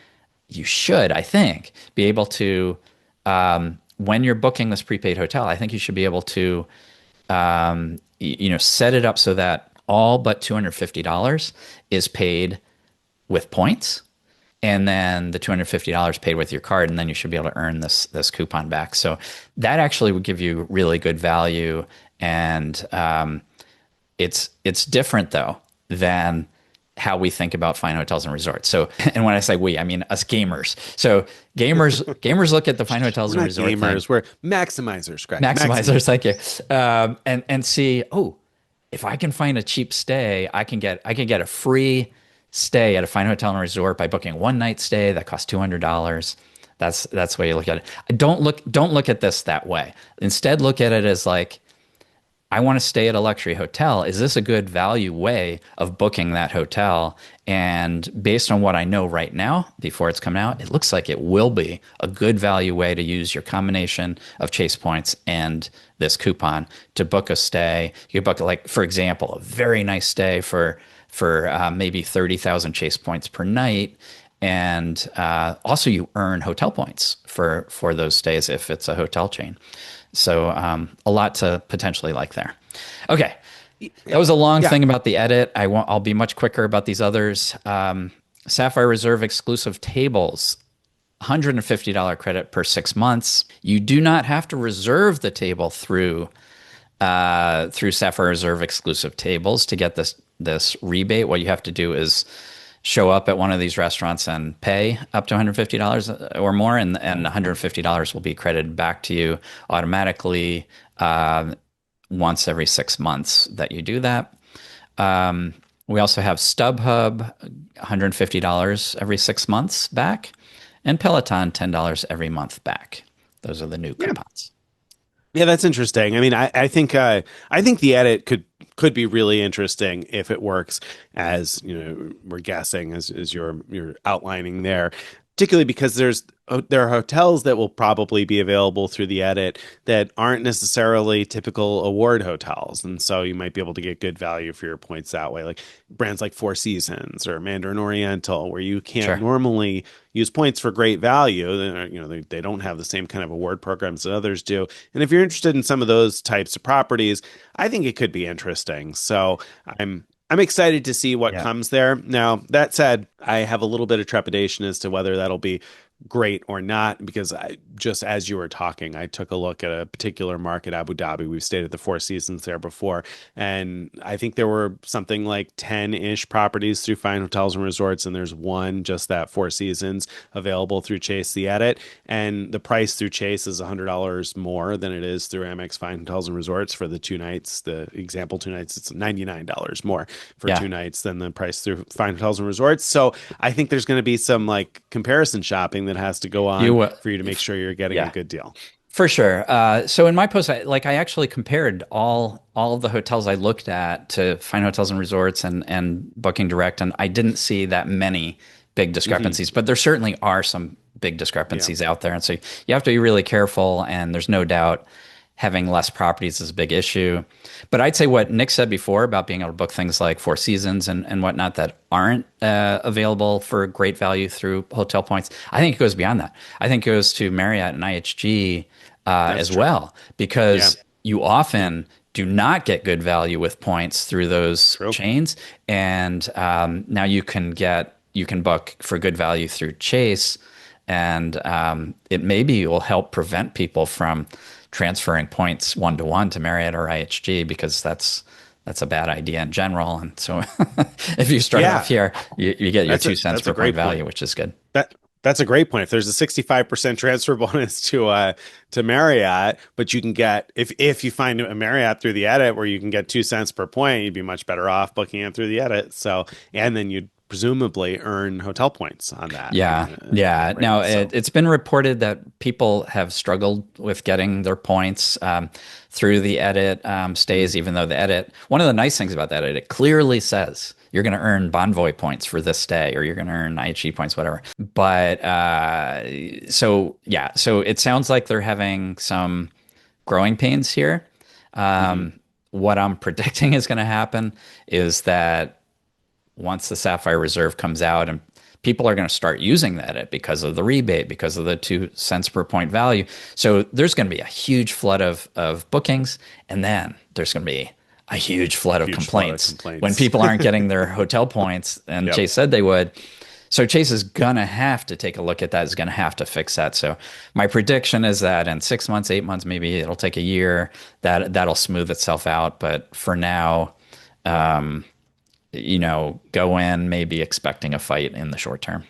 you should, I think, be able to, when you're booking this prepaid hotel, I think you should be able to set it up so that all but $250 is paid with points, and then the $250 paid with your card, and then you should be able to earn this coupon back. So that actually would give you really good value, and it's different though. than how we think about fine hotels and resorts. So, and when I say we, I mean us gamers. So gamers look at the fine hotels We're and not resort thing, gamers. We're maximizers, Greg. maximizers, thank you, and see, oh, if I can find a cheap stay, I can get a free stay at a fine hotel and resort by booking a one night stay that costs $200. That's the way you look at it. Don't look at this that way. Instead, look at it as like, I want to stay at a luxury hotel. Is this a good value way of booking that hotel? And based on what I know right now, before it's coming out, it looks like it will be a good value way to use your combination of Chase points and this coupon to book a stay. You book, like, for example, a very nice stay for maybe 30,000 Chase points per night. And also you earn hotel points for those stays if it's a hotel chain. So a lot to potentially like there. Okay, that was a long thing about the edit. I'll be much quicker about these others. Sapphire Reserve exclusive tables, $150 credit per 6 months. You do not have to reserve the table through Sapphire Reserve exclusive tables to get this rebate. What you have to do is show up at one of these restaurants and pay up to $150 or more, and $150 will be credited back to you automatically once every 6 months that you do that. We also have StubHub, $150 every 6 months back, and Peloton, $10 every month back. Those are the new coupons. Yeah, that's interesting. I mean, I think the edit could be really interesting if it works as, we're guessing as you're outlining there, particularly because there are hotels that will probably be available through the edit that aren't necessarily typical award hotels. And so you might be able to get good value for your points that way, like brands like Four Seasons or Mandarin Oriental, where you can't normally use points for great value. They don't have the same kind of award programs that others do. And if you're interested in some of those types of properties, I think it could be interesting. So I'm excited to see what comes there. Now, that said, I have a little bit of trepidation as to whether that'll be great or not, because just as you were talking, I took a look at a particular market, Abu Dhabi. We've stayed at the Four Seasons there before, and I think there were something like 10-ish properties through Fine Hotels and Resorts, and there's one, just that Four Seasons, available through Chase the Edit, and the price through Chase is $100 more than it is through Amex Fine Hotels and Resorts for the 2 nights. The example 2 nights, it's $99 more for 2 nights than the price through Fine Hotels and Resorts. So I think there's going to be some like comparison shopping that has to go on for you to make sure you're getting a good deal. For sure. So in my post, I actually compared all of the hotels I looked at to Fine Hotels and Resorts and Booking Direct, and I didn't see that many big discrepancies, but there certainly are some big discrepancies out there. And so you have to be really careful, and there's no doubt having less properties is a big issue. But I'd say what Nick said before about being able to book things like Four Seasons and whatnot that aren't available for great value through hotel points, I think it goes beyond that. I think it goes to Marriott and IHG as well, because you often do not get good value with points through those chains. And now you can book for good value through Chase, and it maybe will help prevent people from transferring points 1-to-1 to Marriott or IHG, because that's a bad idea in general. And so if you start off here, you get your 2 cents per point value, which is good. That's a great point. If there's a 65% transfer bonus to Marriott, but you can get, if you find a Marriott through the edit where you can get 2 cents per point, you'd be much better off booking it through the edit. So, and then you'd presumably earn hotel points on that. Right? Now, it's been reported that people have struggled with getting their points through the edit stays, even though the edit, one of the nice things about that, it clearly says you're going to earn Bonvoy points for this stay, or you're going to earn IHG points, whatever. But so it sounds like they're having some growing pains here. What I'm predicting is going to happen is that once the Sapphire Reserve comes out, and people are going to start using that because of the rebate, because of the 2 cents per point value. So there's going to be a huge flood of bookings, and then there's going to be a huge flood of complaints when people aren't getting their hotel points, and Chase said they would. So Chase is going to have to take a look at that, is going to have to fix that. So my prediction is that in 6 months, 8 months, maybe it'll take a year, that'll smooth itself out. But for now, go in maybe expecting a fight in the short term.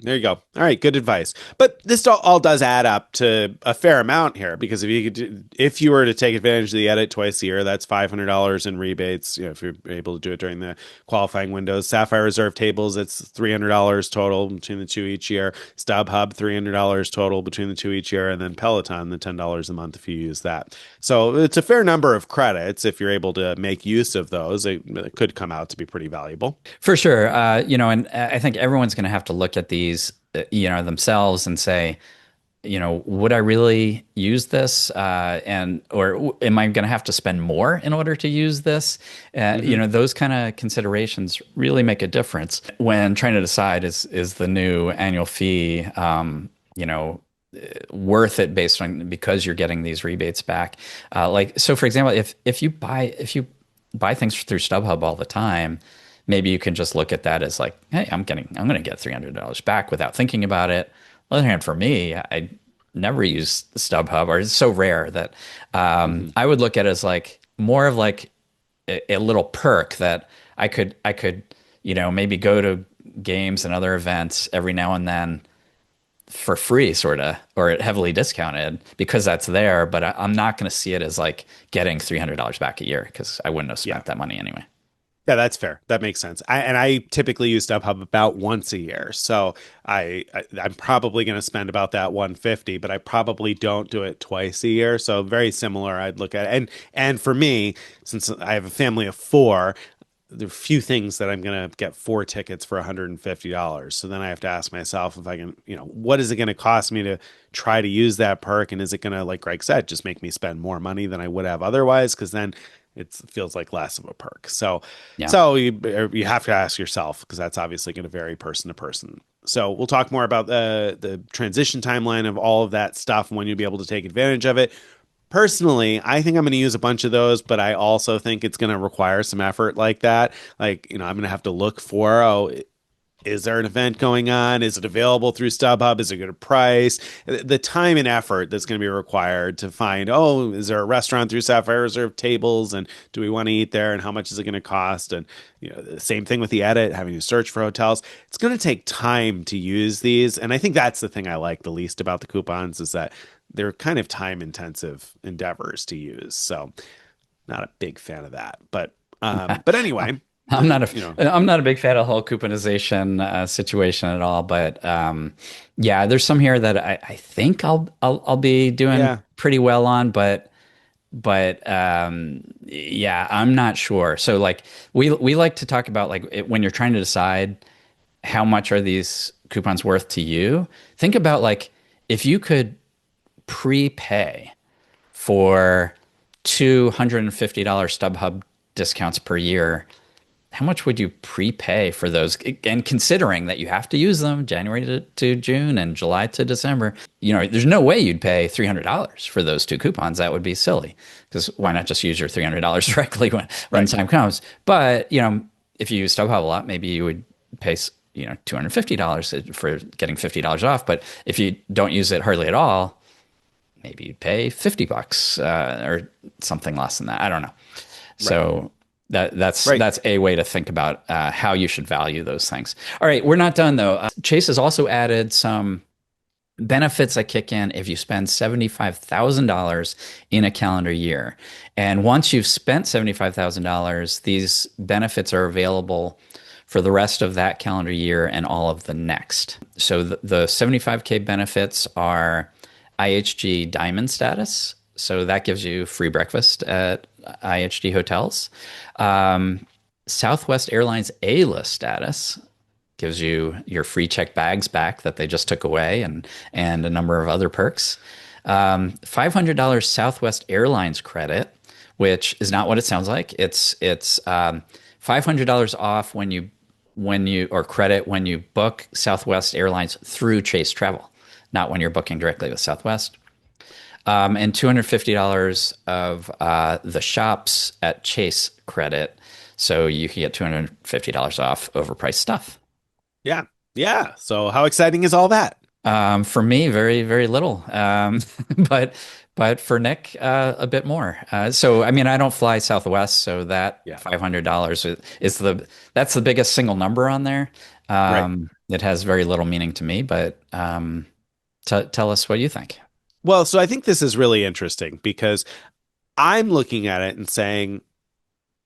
There you go. All right, good advice. But this all does add up to a fair amount here because if you were to take advantage of the edit twice a year, that's $500 in rebates. If you're able to do it during the qualifying windows. Sapphire Reserve tables, it's $300 total between the two each year. StubHub, $300 total between the two each year, and then Peloton, the $10 a month if you use that. So it's a fair number of credits. If you're able to make use of those, it could come out to be pretty valuable. For sure. And I think everyone's going to have to look at these, themselves and say, would I really use this? Or am I going to have to spend more in order to use this? Those kind of considerations really make a difference when trying to decide is the new annual fee, worth it because you're getting these rebates back. So for example, if you buy things through StubHub all the time, maybe you can just look at that as like, hey, I'm going to get $300 back without thinking about it. On the other hand, for me, I never use StubHub, or it's so rare that I would look at it as like more of like a little perk that I could maybe go to games and other events every now and then for free, sort of, or heavily discounted because that's there. But I'm not going to see it as like getting $300 back a year because I wouldn't have spent that money anyway. Yeah, that's fair. That makes sense. I typically use StubHub about once a year, so I'm probably going to spend about that 150, but I probably don't do it twice a year. So very similar. I'd look at it. And for me, since I have a family of four, there are few things that I'm going to get 4 tickets for $150. So then I have to ask myself if I can, what is it going to cost me to try to use that perk, and is it going to, like Greg said, just make me spend more money than I would have otherwise? Because then it feels like less of a perk. So you have to ask yourself, because that's obviously going to vary person to person. So we'll talk more about the transition timeline of all of that stuff and when you'll be able to take advantage of it. Personally, I think I'm going to use a bunch of those, but I also think it's going to require some effort like that. Like, I'm going to have to look for, is there an event going on? Is it available through StubHub? Is it a good price? The time and effort that's going to be required to find, is there a restaurant through Sapphire Reserve tables? And do we want to eat there? And how much is it going to cost? And the same thing with the edit, having to search for hotels. It's going to take time to use these. And I think that's the thing I like the least about the coupons, is that they're kind of time intensive endeavors to use. So not a big fan of that. But anyway. I'm not a big fan of the whole couponization situation at all, but there's some here that I think I'll be doing pretty well on, but I'm not sure. So like we like to talk about like when you're trying to decide how much are these coupons worth to you, think about like if you could prepay for $250 StubHub discounts per year, how much would you prepay for those? And considering that you have to use them January to June and July to December, there's no way you'd pay $300 for those 2 coupons. That would be silly, because why not just use your $300 directly when time comes? But, if you use StubHub a lot, maybe you would pay, $250 for getting $50 off. But if you don't use it hardly at all, maybe you'd pay $50 or something less than that. I don't know. So that's a way to think about how you should value those things. All right, we're not done though. Chase has also added some benefits that kick in if you spend $75,000 in a calendar year. And once you've spent $75,000, these benefits are available for the rest of that calendar year and all of the next. So the 75K benefits are IHG Diamond status. So that gives you free breakfast at IHG hotels. Southwest Airlines A-list status gives you your free checked bags back that they just took away, and a number of other perks. $500 Southwest Airlines credit, which is not what it sounds like. It's $500 off when you credit when you book Southwest Airlines through Chase Travel, not when you're booking directly with Southwest. And $250 of the shops at Chase credit, so you can get $250 off overpriced stuff. Yeah. So how exciting is all that? For me, very, very little. But but for Nick, a bit more. So I mean, I don't fly Southwest, so that Yeah. $500 is that's the biggest single number on there. Right. It has very little meaning to me, but t tell us what you think. Well, so I think this is really interesting because I'm looking at it and saying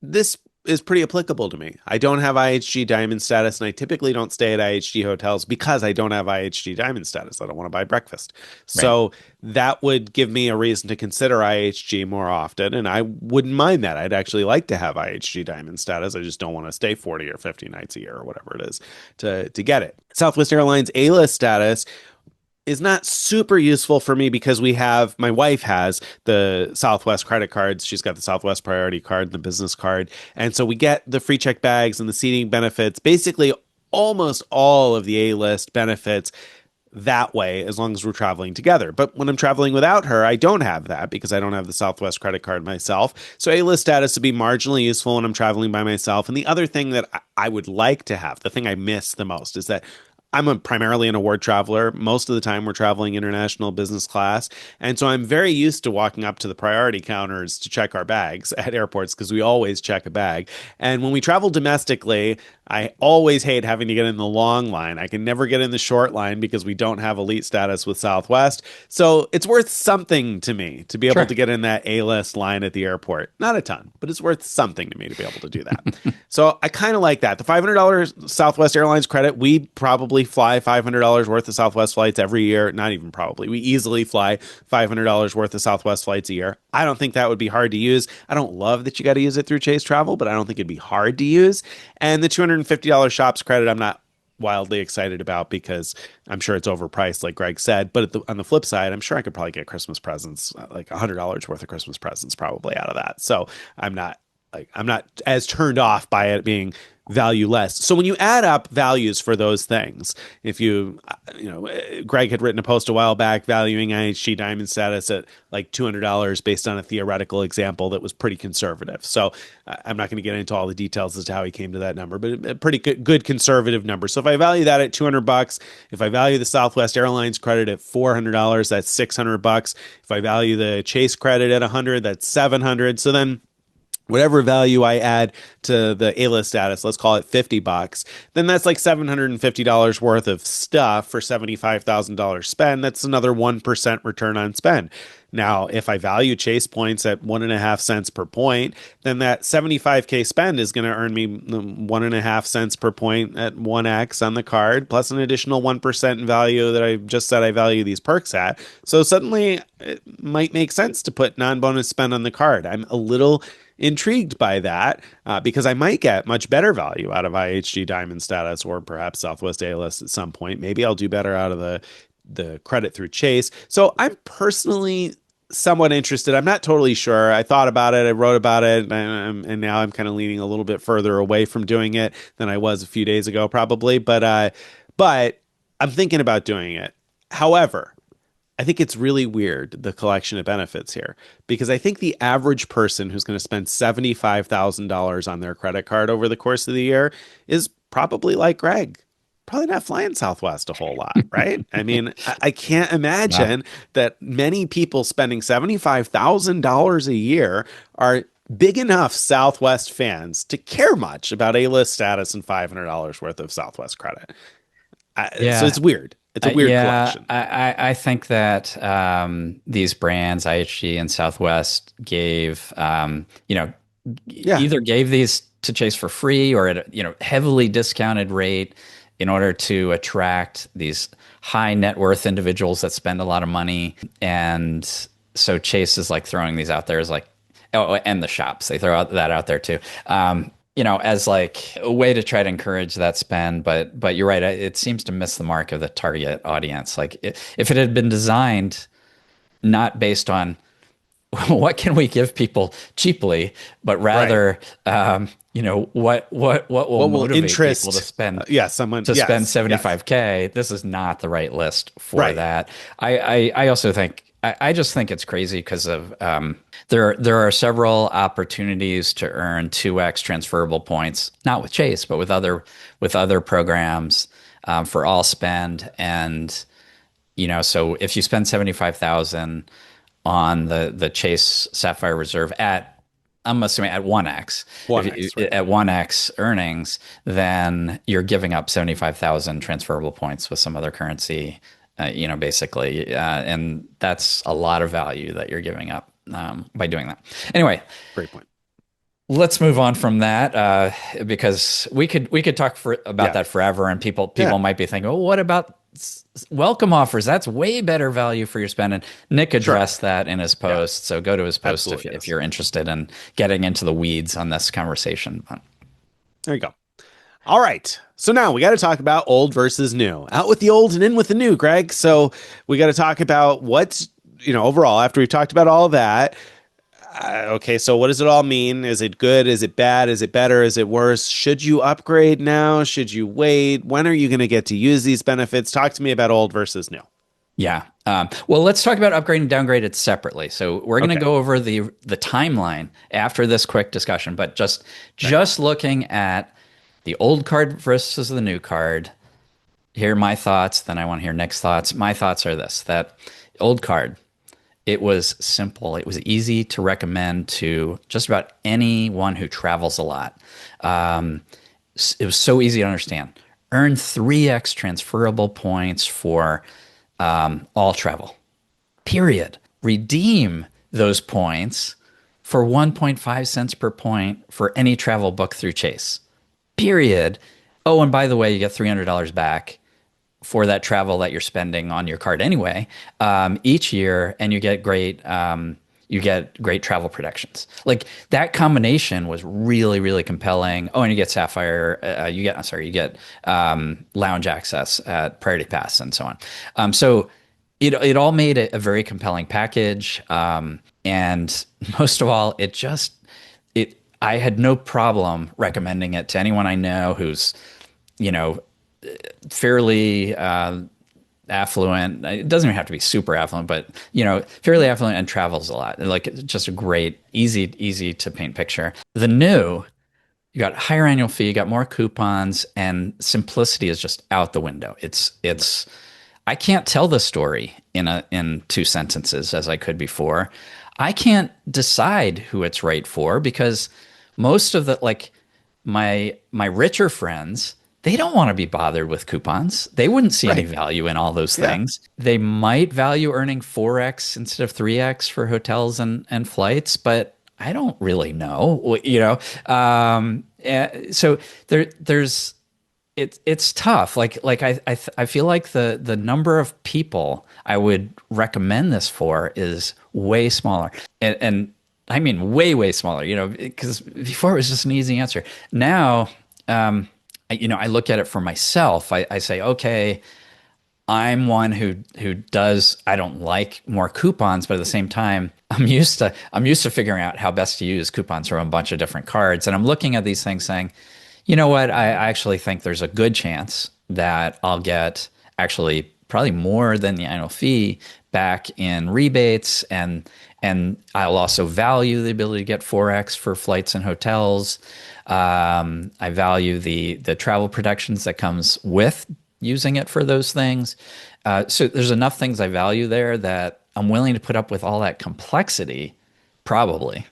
this is pretty applicable to me. I don't have IHG Diamond status, and I typically don't stay at IHG hotels because I don't have IHG Diamond status. I don't want to buy breakfast. Right. So that would give me a reason to consider IHG more often, and I wouldn't mind that. I'd actually like to have IHG Diamond status. I just don't want to stay 40 or 50 nights a year or whatever it is to get it. Southwest Airlines A-list status is not super useful for me because my wife has the Southwest credit cards. She's got the Southwest Priority card and the business card. And so we get the free check bags and the seating benefits, basically almost all of the A-list benefits that way as long as we're traveling together. But when I'm traveling without her, I don't have that because I don't have the Southwest credit card myself. So A-list status would be marginally useful when I'm traveling by myself. And the other thing that I would like to have, the thing I miss the most is that primarily an award traveler. Most of the time, we're traveling international business class. And so I'm very used to walking up to the priority counters to check our bags at airports because we always check a bag. And when we travel domestically, I always hate having to get in the long line. I can never get in the short line because we don't have elite status with Southwest. So it's worth something to me to be able Sure. to get in that A-list line at the airport. Not a ton, but it's worth something to me to be able to do that. So I kind of like that. The $500 Southwest Airlines credit, we probably fly $500 worth of Southwest flights every year. Not even probably. We easily fly $500 worth of Southwest flights a year. I don't think that would be hard to use. I don't love that you got to use it through Chase Travel, but I don't think it'd be hard to use. And the $250 shops credit, I'm not wildly excited about because I'm sure it's overpriced, like Greg said. But on the flip side, I'm sure I could probably get Christmas presents, like $100 worth of Christmas presents, probably out of that. So I'm not as turned off by it being value less. So when you add up values for those things, if Greg had written a post a while back valuing IHG Diamond status at like $200 based on a theoretical example that was pretty conservative. So I'm not going to get into all the details as to how he came to that number, but a pretty good conservative number. So if I value that at $200, if I value the Southwest Airlines credit at $400, that's $600. If I value the Chase credit at $100, that's $700. So then whatever value I add to the A-list status, let's call it $50, then that's like $750 worth of stuff for $75,000 spend. That's another 1% return on spend. Now, if I value Chase points at 1.5 cents per point, then that 75K spend is going to earn me 1.5 cents per point at 1x on the card, plus an additional 1% in value that I just said I value these perks at. So suddenly it might make sense to put non-bonus spend on the card. I'm a little intrigued by that because I might get much better value out of IHG Diamond status or perhaps Southwest A-list at some point. Maybe I'll do better out of the credit through Chase. So I'm personally somewhat interested. I'm not totally sure. I thought about it. I wrote about it, and now I'm kind of leaning a little bit further away from doing it than I was a few days ago, probably. But I'm thinking about doing it. However, I think it's really weird, the collection of benefits here, because I think the average person who's going to spend $75,000 on their credit card over the course of the year is probably like Greg, probably not flying Southwest a whole lot, right? I mean, I can't Yeah. imagine that many people spending $75,000 a year are big enough Southwest fans to care much about A-list status and $500 worth of Southwest credit. So Yeah. it's weird. It's a weird Yeah, collection. I think that these brands, IHG and Southwest, gave Yeah. either gave these to Chase for free or at a heavily discounted rate in order to attract these high net worth individuals that spend a lot of money. And so Chase is like throwing these out there as like, oh, and the shops, they throw that out there too. As like a way to try to encourage that spend. But you're right. It seems to miss the mark of the target audience. Like if it had been designed not based on what can we give people cheaply, but Right. rather, what will What will motivate people to interest? spend Yeah, someone. to spend Yes, yes. 75K. This is not the right list for Right. that. I also think I just think it's crazy because of there are several opportunities to earn 2x transferable points, not with Chase, but with other programs for all spend. And So if you spend 75,000 on the Chase Sapphire Reserve at, I'm assuming at 1x, if 1x, you, right? at 1x earnings, then you're giving up 75,000 transferable points with some other currency, basically, and that's a lot of value that you're giving up by doing that. Anyway, Great point. let's move on from that because we could talk about Yeah. that forever, and people Yeah. might be thinking, well, what about welcome offers? That's way better value for your spend. And Nick Sure. addressed that in his Yeah. post, so go to his post if, Absolutely. if Yes. you're interested in getting into the weeds on this conversation. There you go. All right. So now we got to talk about old versus new. Out with the old and in with the new, Greg. So we got to talk about what's, overall, after we've talked about all of that. Okay, so what does it all mean? Is it good? Is it bad? Is it better? Is it worse? Should you upgrade now? Should you wait? When are you going to get to use these benefits? Talk to me about old versus new. Yeah. Well, let's talk about upgrade and downgrade it separately. So we're going to Okay. go over the timeline after this quick discussion, but just looking at the old card versus the new card. Here are my thoughts. Then I want to hear Nick's thoughts. My thoughts are this: that old card, it was simple. It was easy to recommend to just about anyone who travels a lot. It was so easy to understand. Earn 3x transferable points for all travel. Period. Redeem those points for 1.5 cents per point for any travel book through Chase. Period. Oh, and by the way, you get $300 back for that travel that you're spending on your card anyway each year, and you get great travel protections. Like that combination was really, really compelling. Oh, and you get Sapphire. You get lounge access at Priority Pass and so on. So it all made it a very compelling package. And most of all, I had no problem recommending it to anyone I know who's, fairly affluent. It doesn't even have to be super affluent, but fairly affluent and travels a lot. Like it's just a great, easy to paint picture. The new, you got higher annual fee, you got more coupons, and simplicity is just out the window. It's I can't tell the story in two sentences as I could before. I can't decide who it's right for because most of the my richer friends, they don't want to be bothered with coupons. They wouldn't see any value in all those Yeah. things. They might value earning 4x instead of 3x for hotels and flights, but I don't really know, so there's it's tough. I feel like the number of people I would recommend this for is way smaller, and I mean way smaller. Because before it was just an easy answer. Now, I look at it for myself. I say, okay, I'm one who does. I don't like more coupons, but at the same time, I'm used to figuring out how best to use coupons from a bunch of different cards, and I'm looking at these things saying, you know what? I actually think there's a good chance that I'll get actually probably more than the annual fee back in rebates, and I'll also value the ability to get 4x for flights and hotels. I value the travel protections that comes with using it for those things. So there's enough things I value there that I'm willing to put up with all that complexity, probably,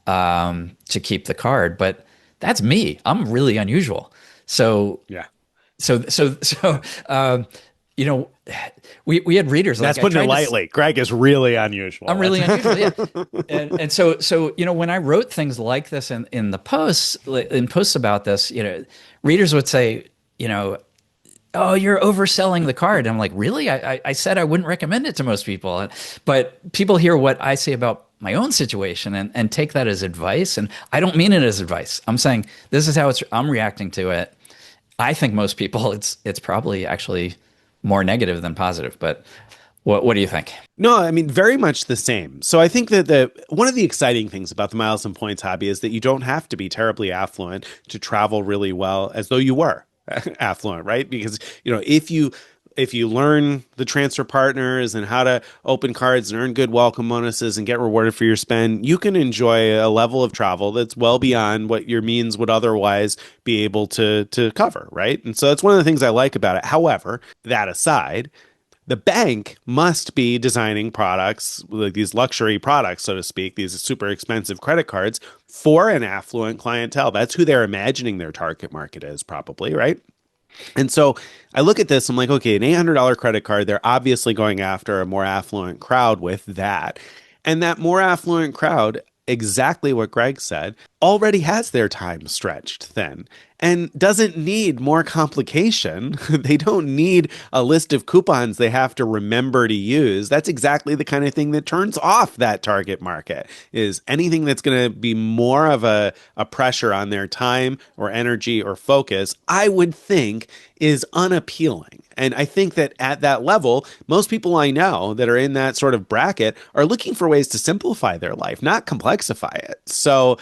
to keep the card. But that's me. I'm really unusual. So Yeah. so we had readers. That's I putting it tried to lightly. Greg is really unusual. I'm really unusual, yeah. And so when I wrote things like this in the posts, in posts about this, readers would say, oh, you're overselling the card. And I'm like, really? I said I wouldn't recommend it to most people. But people hear what I say about my own situation and take that as advice. And I don't mean it as advice. I'm saying this is how I'm reacting to it. I think most people, it's probably actually more negative than positive. But what do you think? No, I mean, very much the same. So I think that one of the exciting things about the miles and points hobby is that you don't have to be terribly affluent to travel really well as though you were affluent, right? Because, if you learn the transfer partners and how to open cards and earn good welcome bonuses and get rewarded for your spend, you can enjoy a level of travel that's well beyond what your means would otherwise be able to cover, right? And so that's one of the things I like about it. However, that aside, the bank must be designing products, like these luxury products, so to speak, these super expensive credit cards for an affluent clientele. That's who they're imagining their target market is, probably, right? And so I look at this, I'm like, okay, an $800 credit card, they're obviously going after a more affluent crowd with that. And that more affluent crowd, exactly what Greg said, already has their time stretched thin and doesn't need more complication. They don't need a list of coupons they have to remember to use. That's exactly the kind of thing that turns off that target market, is anything that's going to be more of a pressure on their time or energy or focus, I would think is unappealing. And I think that at that level, most people I know that are in that sort of bracket are looking for ways to simplify their life, not complexify it. So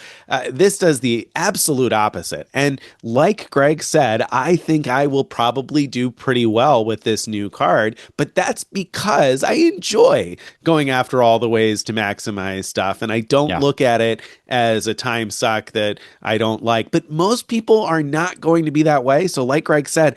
this does the absolute opposite. And like Greg said, I think I will probably do pretty well with this new card, but that's because I enjoy going after all the ways to maximize stuff. And I don't look at it as a time suck that I don't like. But most people are not going to be that way. So like Greg said,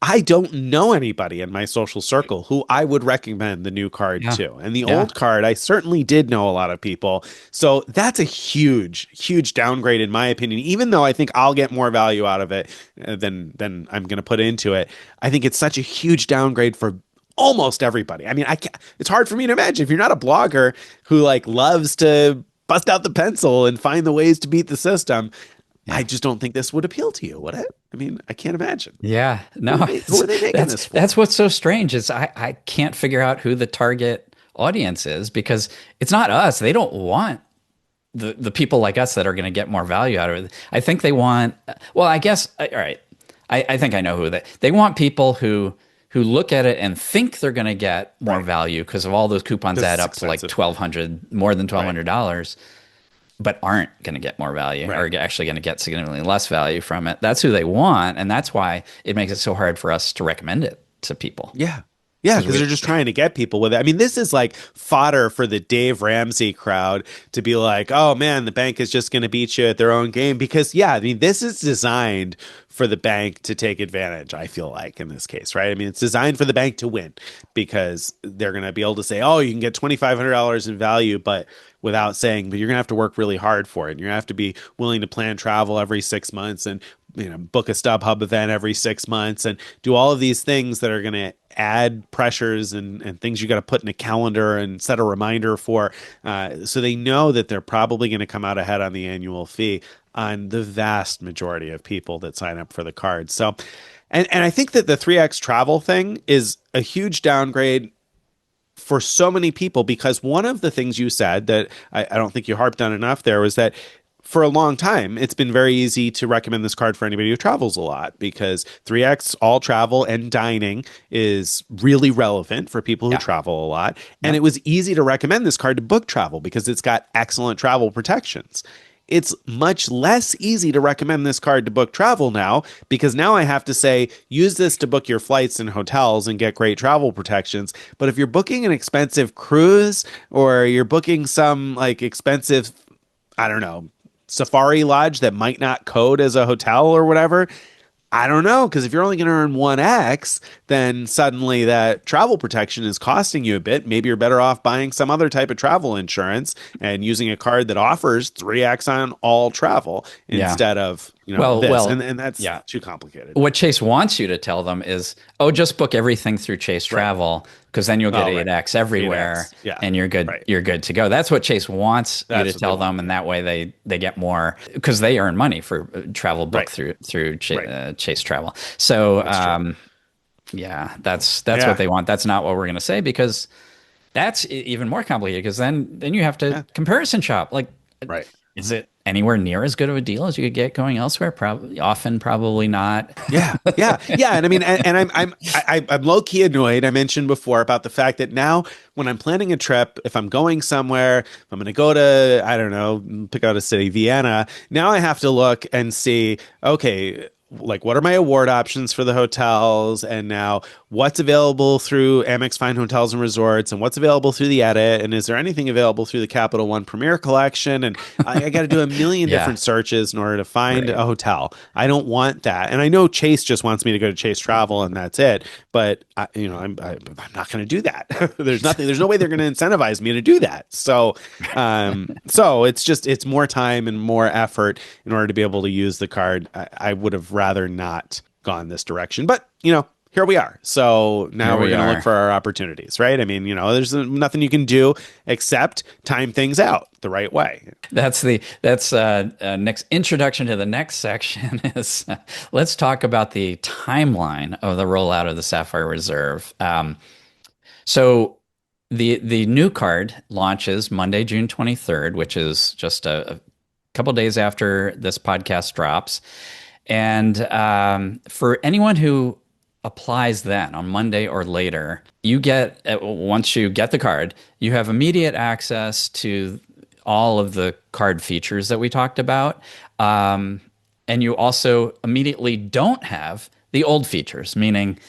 I don't know anybody in my social circle who I would recommend the new card to. And the old card, I certainly did know a lot of people. So that's a huge, huge downgrade in my opinion, even though I think I'll get more value out of it than I'm going to put into it. I think it's such a huge downgrade for almost everybody. I mean, it's hard for me to imagine if you're not a blogger who like loves to bust out the pencil and find the ways to beat the system. I just don't think this would appeal to you, would it? I mean, I can't imagine. Yeah, no. Who are they making this for? That's what's so strange is I can't figure out who the target audience is because it's not us. They don't want the people like us that are going to get more value out of it. I think they want, well, I guess, all right. I think I know who they want people who look at it and think they're going to get more value because of all those coupons add up to like $1,200, more than $1,200. But aren't going to get more value or actually going to get significantly less value from it. That's who they want. And that's why it makes it so hard for us to recommend it to people. Yeah. Yeah, because they're just trying to get people with it. I mean, this is like fodder for the Dave Ramsey crowd to be like, oh, man, the bank is just going to beat you at their own game. Because, yeah, I mean, this is designed for the bank to take advantage, I feel like, in this case, right? I mean, it's designed for the bank to win because they're going to be able to say, oh, you can get $2,500 in value, but without saying, but you're going to have to work really hard for it. And you're going to have to be willing to plan travel every 6 months and book a StubHub event every 6 months and do all of these things that are going to add pressures and things you got to put in a calendar and set a reminder for. So they know that they're probably going to come out ahead on the annual fee on the vast majority of people that sign up for the card. So, and I think that the 3X travel thing is a huge downgrade for so many people because one of the things you said that I don't think you harped on enough there was that for a long time, it's been very easy to recommend this card for anybody who travels a lot because 3X all travel and dining is really relevant for people who travel a lot. And it was easy to recommend this card to book travel because it's got excellent travel protections. It's much less easy to recommend this card to book travel now because now I have to say, use this to book your flights and hotels and get great travel protections. But if you're booking an expensive cruise or you're booking some like expensive, I don't know, safari lodge that might not code as a hotel or whatever, I don't know, because if you're only going to earn 1X, then suddenly that travel protection is costing you a bit. Maybe you're better off buying some other type of travel insurance and using a card that offers 3X on all travel instead of this. And that's too complicated. What Chase wants you to tell them is, oh, just book everything through Chase Travel because then you'll get 8X everywhere 8X. and you're good. You're good to go. That's what Chase wants you to tell them, and that way they get more because they earn money for travel booked through Chase Travel. So that's what they want. That's not what we're going to say because that's even more complicated because then you have to comparison shop. Like, is it anywhere near as good of a deal as you could get going elsewhere? Probably not. Yeah. And I mean, and I'm low key annoyed. I mentioned before about the fact that now when I'm planning a trip, if I'm going somewhere, if I'm going to go to, I don't know, pick out a city, Vienna. Now I have to look and see, okay, like what are my award options for the hotels, and now what's available through Amex Fine Hotels and Resorts, and what's available through the Edit, and is there anything available through the Capital One Premier Collection? And I got to do a million Yeah, different searches in order to find right. a hotel. I don't want that, and I know Chase just wants me to go to Chase Travel and that's it. But I'm not going to do that. There's no way they're going to incentivize me to do that. So it's more time and more effort in order to be able to use the card. I would have rather not gone this direction, but here we are. So now Here we're we going to look are. for our opportunities, right? I mean, there's nothing you can do except time things out the right way. That's next introduction to the next section is let's talk about the timeline of the rollout of the Sapphire Reserve. So the new card launches Monday, June 23rd, which is just a couple days after this podcast drops. And for anyone who applies then on Monday or later, you get, once you get the card, you have immediate access to all of the card features that we talked about. And you also immediately don't have the old features, meaning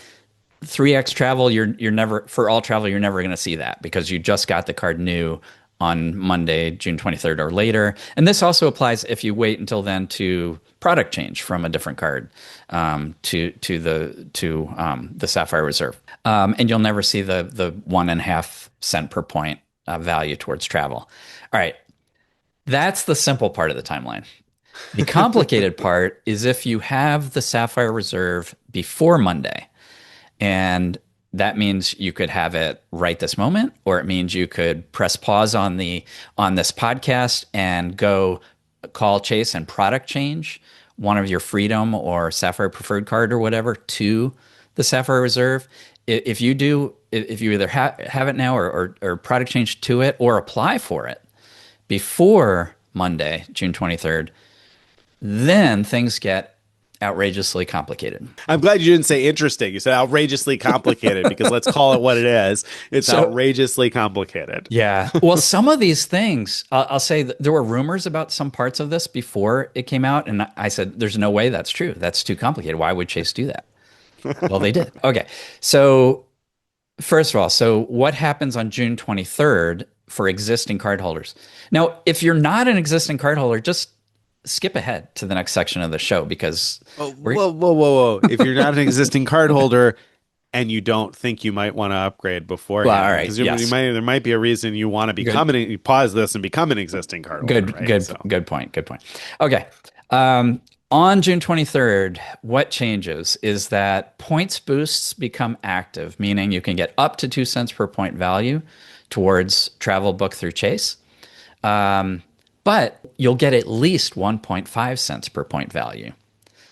3x travel, you're never, for all travel, you're never going to see that because you just got the card new on Monday, June 23rd or later. And this also applies if you wait until then to product change from a different card to the Sapphire Reserve. And you'll never see the 1.5 cent per point value towards travel. All right. That's the simple part of the timeline. The complicated part is if you have the Sapphire Reserve before Monday. And that means you could have it right this moment, or it means you could press pause on this podcast and go call Chase and product change one of your Freedom or Sapphire Preferred card or whatever to the Sapphire Reserve. If you either have it now or product change to it or apply for it before Monday, June 23rd, then things get outrageously complicated. I'm glad you didn't say interesting. You said outrageously complicated because let's call it what it is. It's outrageously complicated. Yeah. Well, some of these things, I'll say that there were rumors about some parts of this before it came out. And I said, there's no way that's true. That's too complicated. Why would Chase do that? Well, they did. Okay. So first of all, so what happens on June 23rd for existing cardholders? Now, if you're not an existing cardholder, just skip ahead to the next section of the show because whoa. If you're not an existing cardholder and you don't think you might want to upgrade beforehand, well, all right, because yes. there might be a reason you want to become you pause this and become an existing cardholder. Good point. Okay. On June 23rd, what changes is that points boosts become active, meaning you can get up to 2 cents per point value towards travel booked through Chase. But you'll get at least 1.5 cents per point value.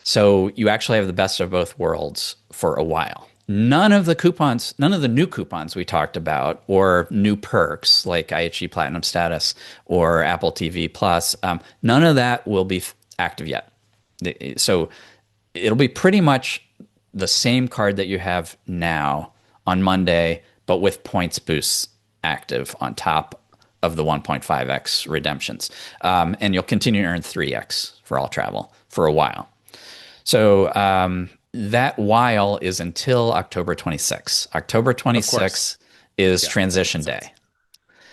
So you actually have the best of both worlds for a while. None of the new coupons we talked about or new perks like IHG Platinum status or Apple TV Plus, none of that will be active yet. So it'll be pretty much the same card that you have now on Monday, but with points boosts active on top of the 1.5x redemptions. And you'll continue to earn 3x for all travel for a while. So that while is until October 26th. October 26th is transition day.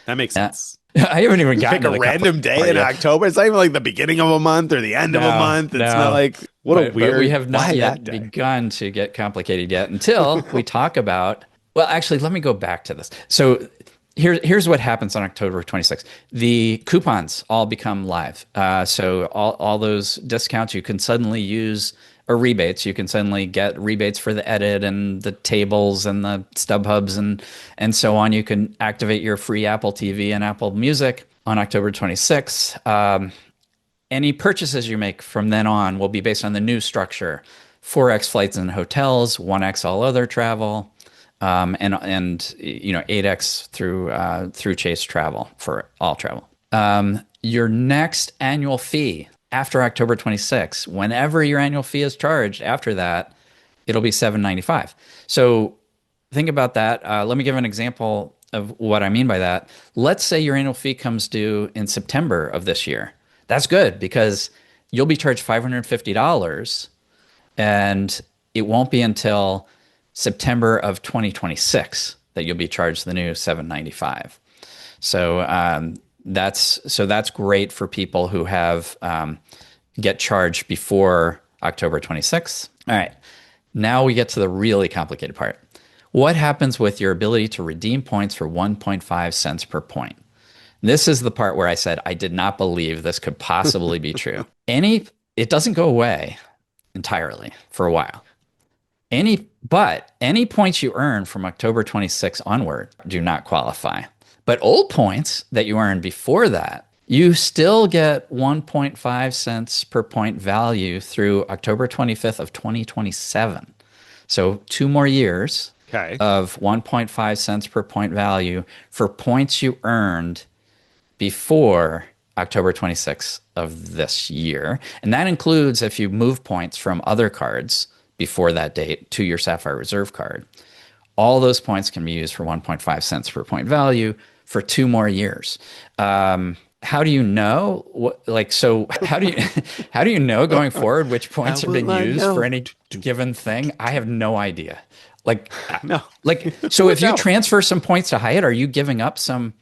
That makes sense. I haven't even gotten to pick a random day in October. It's not even like the beginning of a month or the end of a month. It's not like but we have not yet begun to get complicated yet until we talk about. Well, actually, let me go back to this. So here's what happens on October 26th. The coupons all become live. So all those discounts you can suddenly use, or rebates, you can suddenly get rebates for the edit and the tables and the StubHubs and so on. You can activate your free Apple TV and Apple Music on October 26th. Any purchases you make from then on will be based on the new structure: 4x flights and hotels, 1x all other travel, and 8x through Chase Travel for all travel. Your next annual fee after October 26th, whenever your annual fee is charged after that, it'll be $7.95. So think about that. Let me give an example of what I mean by that. Let's say your annual fee comes due in September of this year. That's good because you'll be charged $550 And it won't be until September of 2026 that you'll be charged the new 795. So that's great for people who have get charged before October 26th. All right. Now we get to the really complicated part. What happens with your ability to redeem points for 1.5 cents per point? This is the part where I said I did not believe this could possibly be true. It doesn't go away entirely for a while. But any points you earn from October 26 onward do not qualify. But old points that you earned before that, you still get 1.5 cents per point value through October 25th of 2027. So 2 more years of 1.5 cents per point value for points you earned before October 26th of this year. And that includes if you move points from other cards before that date to your Sapphire Reserve card. All those points can be used for 1.5 cents per point value for 2 more years. How do you know? How do you know going forward which points have been used for any given thing? I have no idea. No. So if you transfer some points to Hyatt, are you giving up some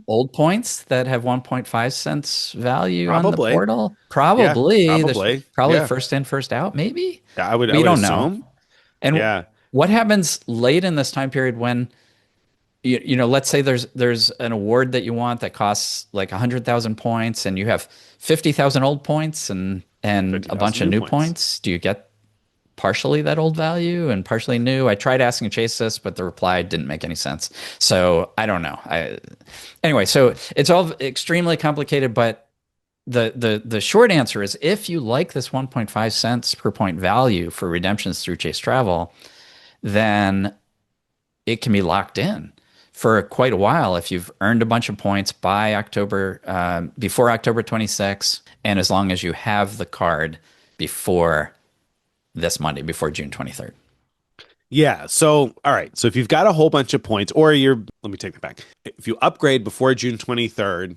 old points that have 1.5 cents value on the portal? Probably. Yeah, probably first in, first out, maybe? Yeah, I would don't assume. know. And what happens late in this time period when, let's say there's an award that you want that costs like 100,000 points and you have 50,000 old points and a bunch of new points. Do you get partially that old value and partially new? I tried asking Chase this, but the reply didn't make any sense. So I don't know. Anyway, so it's all extremely complicated, but the short answer is if you like this 1.5 cents per point value for redemptions through Chase Travel, then it can be locked in for quite a while if you've earned a bunch of points by before October 26, and as long as you have the card before this Monday, before June 23rd. Yeah. So, all right. So if you've got a whole bunch of points, or let me take that back. If you upgrade before June 23rd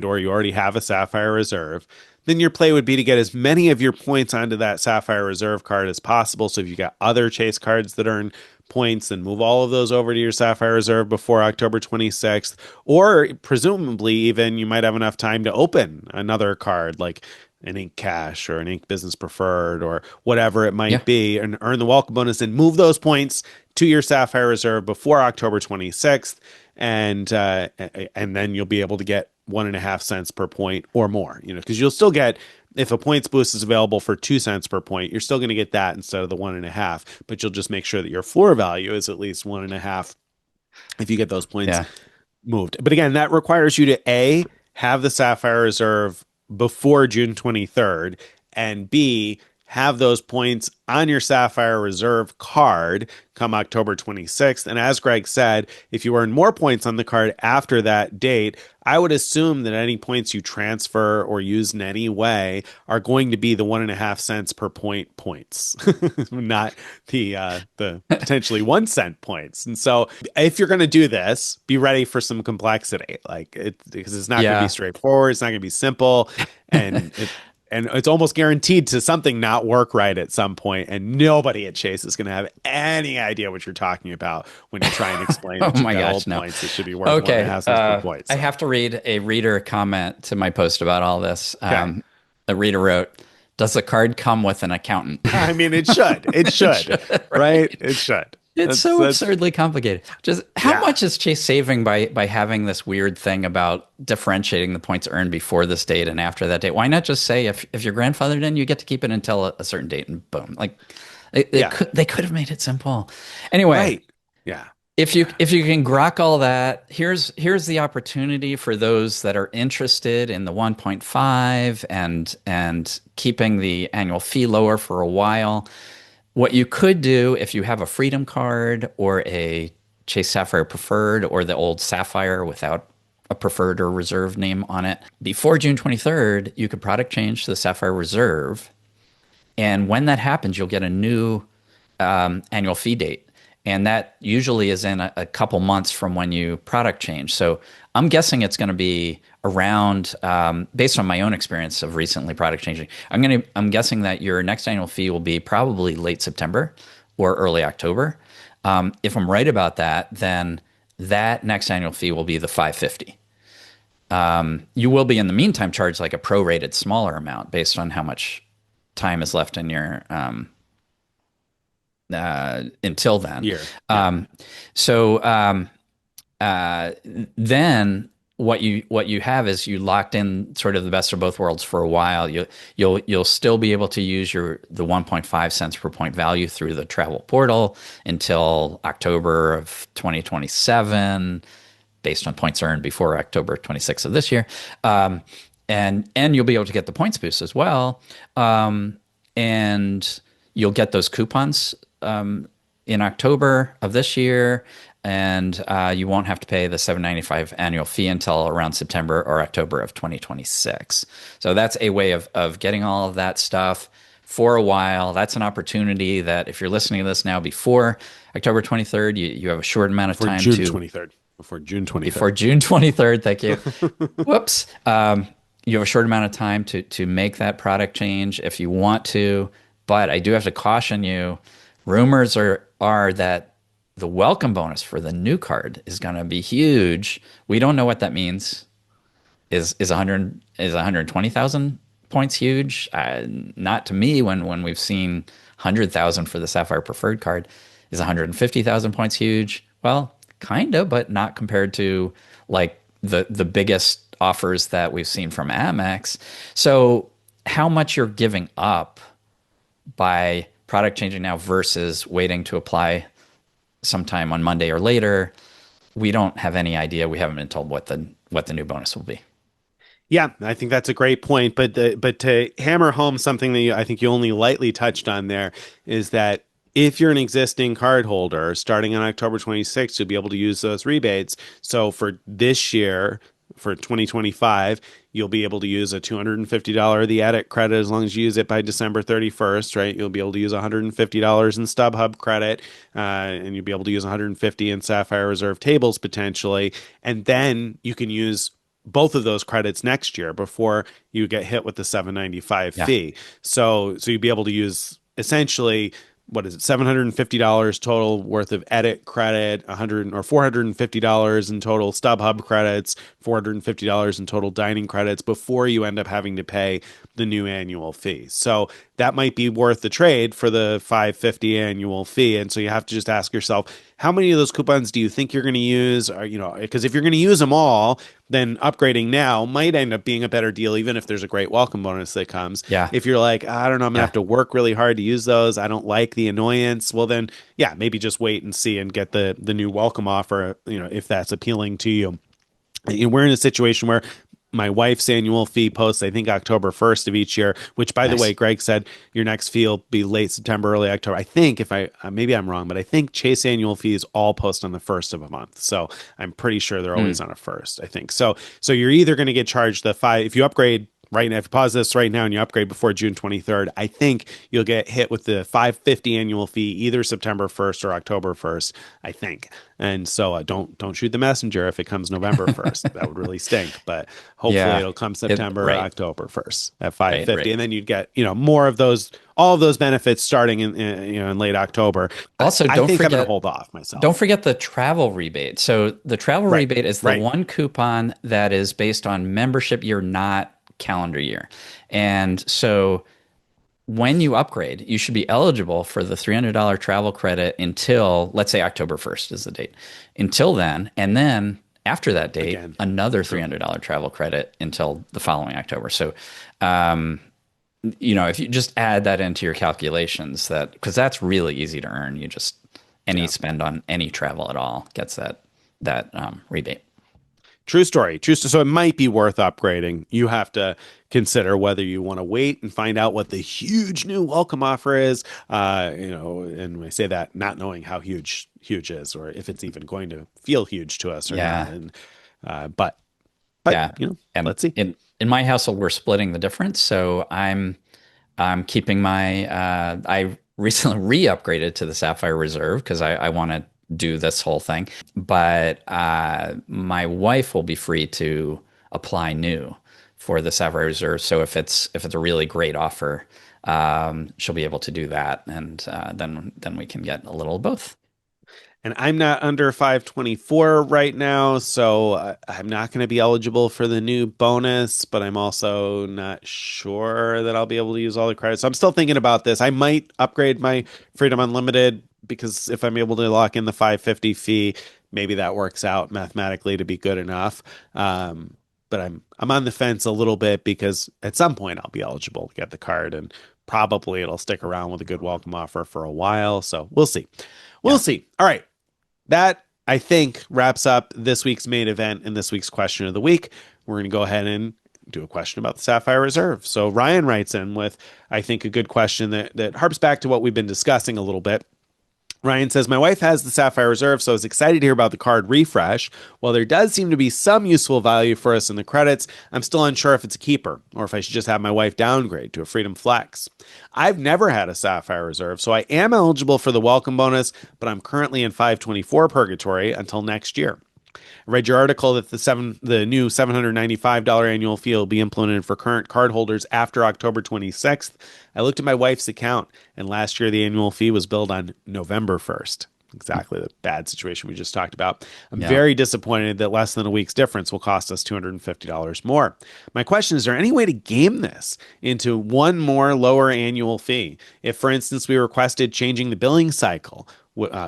or you already have a Sapphire Reserve, then your play would be to get as many of your points onto that Sapphire Reserve card as possible. So if you got other Chase cards that earn points, then move all of those over to your Sapphire Reserve before October 26th. Or presumably even you might have enough time to open another card like an Ink Cash or an Ink Business Preferred or whatever it might be, and earn the welcome bonus and move those points to your Sapphire Reserve before October 26th. And then you'll be able to get 1.5 cents per point or more, because you'll still get, if a points boost is available for 2 cents per point, you're still going to get that instead of the 1.5, but you'll just make sure that your floor value is at least 1.5 if you get those points moved. But again, that requires you to have the Sapphire Reserve before June 23rd, and B, have those points on your Sapphire Reserve card come October 26th. And as Greg said, if you earn more points on the card after that date, I would assume that any points you transfer or use in any way are going to be the 1.5 cents per point points, not the potentially 1 cent points. And so if you're going to do this, be ready for some complexity, because it's not going to be straightforward. It's not going to be simple. And and it's almost guaranteed to something not work right at some point, and nobody at Chase is going to have any idea what you're talking about when you try and explain old points that should be worth 1.5 cents per point. So. I have to read a reader comment to my post about all this. A reader wrote, "Does the card come with an accountant?" I mean, it should. It should. Right? It should. It's so absurdly complicated. Just how much is Chase saving by having this weird thing about differentiating the points earned before this date and after that date? Why not just say if you're grandfathered in, you get to keep it until a certain date and boom? They could have made it simple. Anyway, if you can grok all that, here's the opportunity for those that are interested in the 1.5 and keeping the annual fee lower for a while. What you could do if you have a Freedom card or a Chase Sapphire Preferred or the old Sapphire without a Preferred or Reserve name on it, before June 23rd, you could product change to the Sapphire Reserve. And when that happens, you'll get a new annual fee date. and that usually is in a couple months from when you product change. So I'm guessing it's going to be around, based on my own experience of recently product changing. I'm guessing that your next annual fee will be probably late September or early October. If I'm right about that, then that next annual fee will be the 550. You will be in the meantime charged like a prorated smaller amount based on how much time is left in your until then. Year. Yeah. Um, so then what you have is you locked in sort of the best of both worlds for a while. You'll still be able to use the 1.5 cents per point value through the travel portal until October of 2027, based on points earned before October 26th of this year. And you'll be able to get the points boost as well. And you'll get those coupons in October of this year, and you won't have to pay the $7.95 annual fee until around September or October of 2026. So that's a way of getting all of that stuff for a while. That's an opportunity that if you're listening to this now before October 23rd, you have a short amount of time June 23rd. Before June 23rd. Before June 23rd, thank you. Whoops. You have a short amount of time to make that product change if you want to. But I do have to caution you, rumors are that the welcome bonus for the new card is going to be huge. We don't know what that means. Is 120,000 points huge? Not to me. When we've seen 100,000 for the Sapphire Preferred card, is 150,000 points huge? Well, kind of, but not compared to like the biggest offers that we've seen from Amex. So how much you're giving up by product changing now versus waiting to apply sometime on Monday or later, we don't have any idea. We haven't been told what the new bonus will be. Yeah, I think that's a great point. But to hammer home something that I think you only lightly touched on there is that if you're an existing cardholder, starting on October 26th, you'll be able to use those rebates. So for this year, for 2025, you'll be able to use a $250 of the edit credit as long as you use it by December 31st, right? You'll be able to use $150 in StubHub credit, and you'll be able to use $150 in Sapphire Reserve tables potentially. And then you can use both of those credits next year before you get hit with the $7.95 fee. So you'd be able to use essentially, what is it, $750 total worth of edit credit, $450 in total StubHub credits, $450 in total dining credits before you end up having to pay the new annual fee. So that might be worth the trade for the $550 annual fee. And so you have to just ask yourself, how many of those coupons do you think you're going to use? Or, because if you're going to use them all, then upgrading now might end up being a better deal, even if there's a great welcome bonus that comes. Yeah. If you're like, I don't know, I'm going to have to work really hard to use those. I don't like the annoyance. Well, then, yeah, maybe just wait and see and get the new welcome offer, if that's appealing to you. We're in a situation where my wife's annual fee posts, I think October 1st of each year, which by the way, Greg said your next fee will be late September, early October. I think maybe I'm wrong, but I think Chase annual fees all post on the first of a month. So I'm pretty sure they're always on a first, I think. So you're either going to get charged the $5, if you upgrade right now, if you pause this right now and you upgrade before June 23rd, I think you'll get hit with the $550 annual fee either September 1st or October 1st, I think. And so don't shoot the messenger if it comes November 1st. That would really stink. But hopefully it'll come September or October 1st at $550. Right. And then you'd get, more of those, all of those benefits starting in late October. Also, I think I'm going to hold off myself. Don't forget the travel rebate. So the travel rebate is the one coupon that is based on membership year, not calendar year. And so when you upgrade, you should be eligible for the $300 travel credit until, let's say, October 1st is the date. Until then, and then after that date, another $300 travel credit until the following October. So, if you just add that into your calculations, because that's really easy to earn. You just, any spend on any travel at all gets that rebate. True story. So it might be worth upgrading. You have to consider whether you want to wait and find out what the huge new welcome offer is. And I say that not knowing how huge is, or if it's even going to feel huge to us or not. And, but and let's see. In my household, we're splitting the difference. So I'm keeping my, recently re-upgraded to the Sapphire Reserve because I want to do this whole thing. But my wife will be free to apply new for the Sapphire Reserve. So if it's a really great offer, she'll be able to do that, and then we can get a little of both. And I'm not under 524 right now, so I'm not going to be eligible for the new bonus, but I'm also not sure that I'll be able to use all the credits. So I'm still thinking about this. I might upgrade my Freedom Unlimited because if I'm able to lock in the 550 fee, maybe that works out mathematically to be good enough. But I'm on the fence a little bit because at some point I'll be eligible to get the card, and probably it'll stick around with a good welcome offer for a while. So we'll see. We'll Yeah. see. All right. That, I think, wraps up this week's main event and this week's question of the week. We're going to go ahead and do a question about the Sapphire Reserve. So Ryan writes in with, I think, a good question that harps back to what we've been discussing a little bit. Ryan says, my wife has the Sapphire Reserve, so I was excited to hear about the card refresh. While there does seem to be some useful value for us in the credits, I'm still unsure if it's a keeper or if I should just have my wife downgrade to a Freedom Flex. I've never had a Sapphire Reserve, so I am eligible for the welcome bonus, but I'm currently in 524 purgatory until next year. I read your article that the new $795 annual fee will be implemented for current cardholders after October 26th. I looked at my wife's account, and last year the annual fee was billed on November 1st. Exactly the bad situation we just talked about. I'm Yeah. very disappointed that less than a week's difference will cost us $250 more. My question is there any way to game this into one more lower annual fee? If, for instance, we requested changing the billing cycle,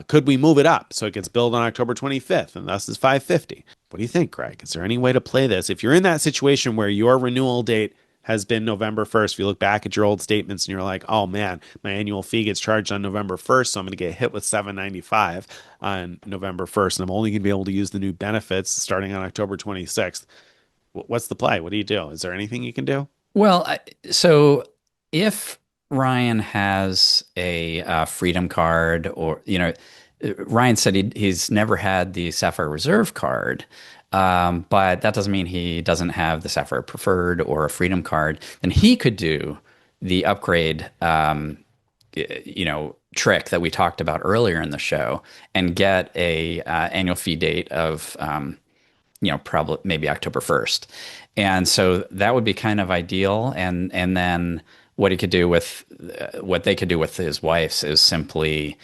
could we move it up so it gets billed on October 25th and thus is 550? What do you think, Greg? Is there any way to play this? If you're in that situation where your renewal date has been November 1st, if you look back at your old statements and you're like, oh man, my annual fee gets charged on November 1st, so I'm going to get hit with $795 on November 1st, and I'm only going to be able to use the new benefits starting on October 26th. What's the play? What do you do? Is there anything you can do? Well, so if Ryan has a Freedom card, or Ryan said he's never had the Sapphire Reserve card, but that doesn't mean he doesn't have the Sapphire Preferred or a Freedom card. Then he could do the upgrade, trick that we talked about earlier in the show, and get a annual fee date of probably maybe October 1st. And so that would be kind of ideal. And then what he could do with what they could do with his wife's is simply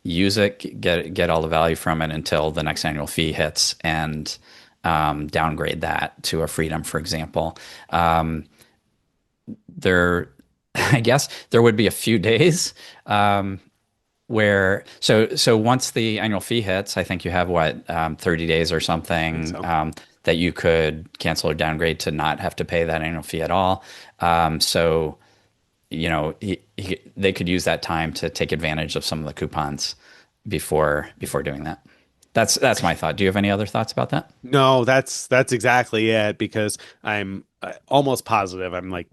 use it, get all the value from it until the next annual fee hits, and downgrade that to a Freedom, for example. There, I guess there would be a few days where once the annual fee hits, I think you have 30 days or something that you could cancel or downgrade to not have to pay that annual fee at all. So they could use that time to take advantage of some of the coupons before doing that. That's my thought. Do you have any other thoughts about that? No, that's exactly it, because I'm almost positive. I'm like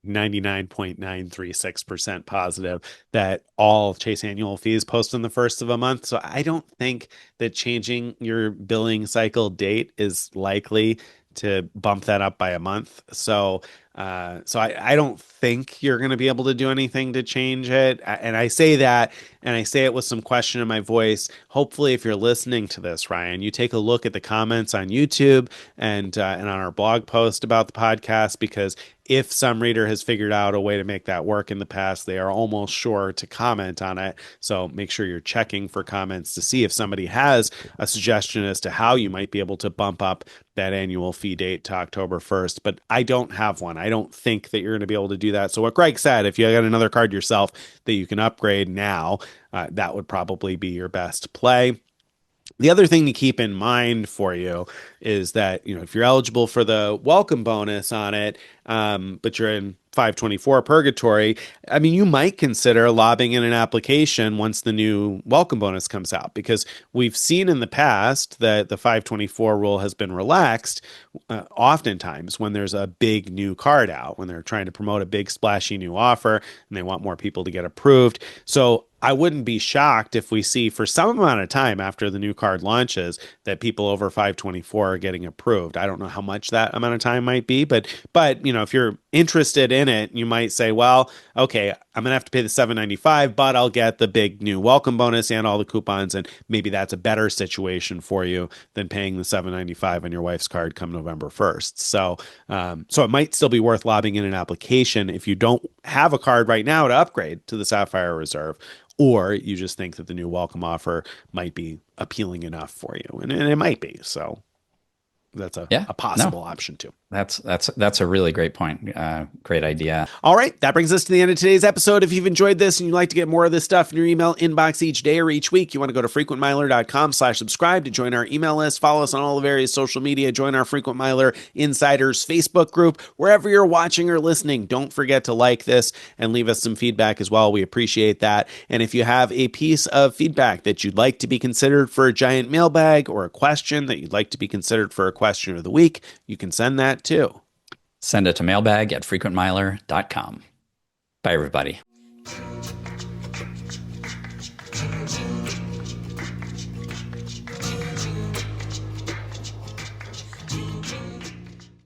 99.936% positive that all Chase annual fees post on the first of a month. So I don't think that changing your billing cycle date is likely to bump that up by a month. So I don't think you're going to be able to do anything to change it. And I say that, and I say it with some question in my voice. Hopefully, if you're listening to this, Ryan, you take a look at the comments on YouTube and on our blog post about the podcast, because if some reader has figured out a way to make that work in the past, they are almost sure to comment on it. So make sure you're checking for comments to see if somebody has a suggestion as to how you might be able to bump up that annual fee date to October 1st. But I don't have one. I don't think that you're going to be able to do that. So what Greg said, if you got another card yourself that you can upgrade now, that would probably be your best play. The other thing to keep in mind for you is that, if you're eligible for the welcome bonus on it, but you're in 524 purgatory, I mean, you might consider lobbing in an application once the new welcome bonus comes out, because we've seen in the past that the 524 rule has been relaxed oftentimes when there's a big new card out, when they're trying to promote a big splashy new offer and they want more people to get approved. So I wouldn't be shocked if we see for some amount of time after the new card launches that people over 524 are getting approved. I don't know how much that amount of time might be, but if you're interested in it, you might say, well, okay, I'm going to have to pay the $795, but I'll get the big new welcome bonus and all the coupons. And maybe that's a better situation for you than paying the $795 on your wife's card come November 1st. So it might still be worth lobbing in an application if you don't have a card right now to upgrade to the Sapphire Reserve, or you just think that the new welcome offer might be appealing enough for you. And it might be. So that's a possible option too. That's a really great point. Great idea. All right. That brings us to the end of today's episode. If you've enjoyed this and you'd like to get more of this stuff in your email inbox each day or each week, you want to go to frequentmiler.com/subscribe to join our email list. Follow us on all the various social media. Join our Frequent Miler Insiders Facebook group. Wherever you're watching or listening, don't forget to like this and leave us some feedback as well. We appreciate that. And if you have a piece of feedback that you'd like to be considered for a giant mailbag, or a question that you'd like to be considered for a question of the week, you can send that too. Send it to mailbag@frequentmiler.com. Bye, everybody.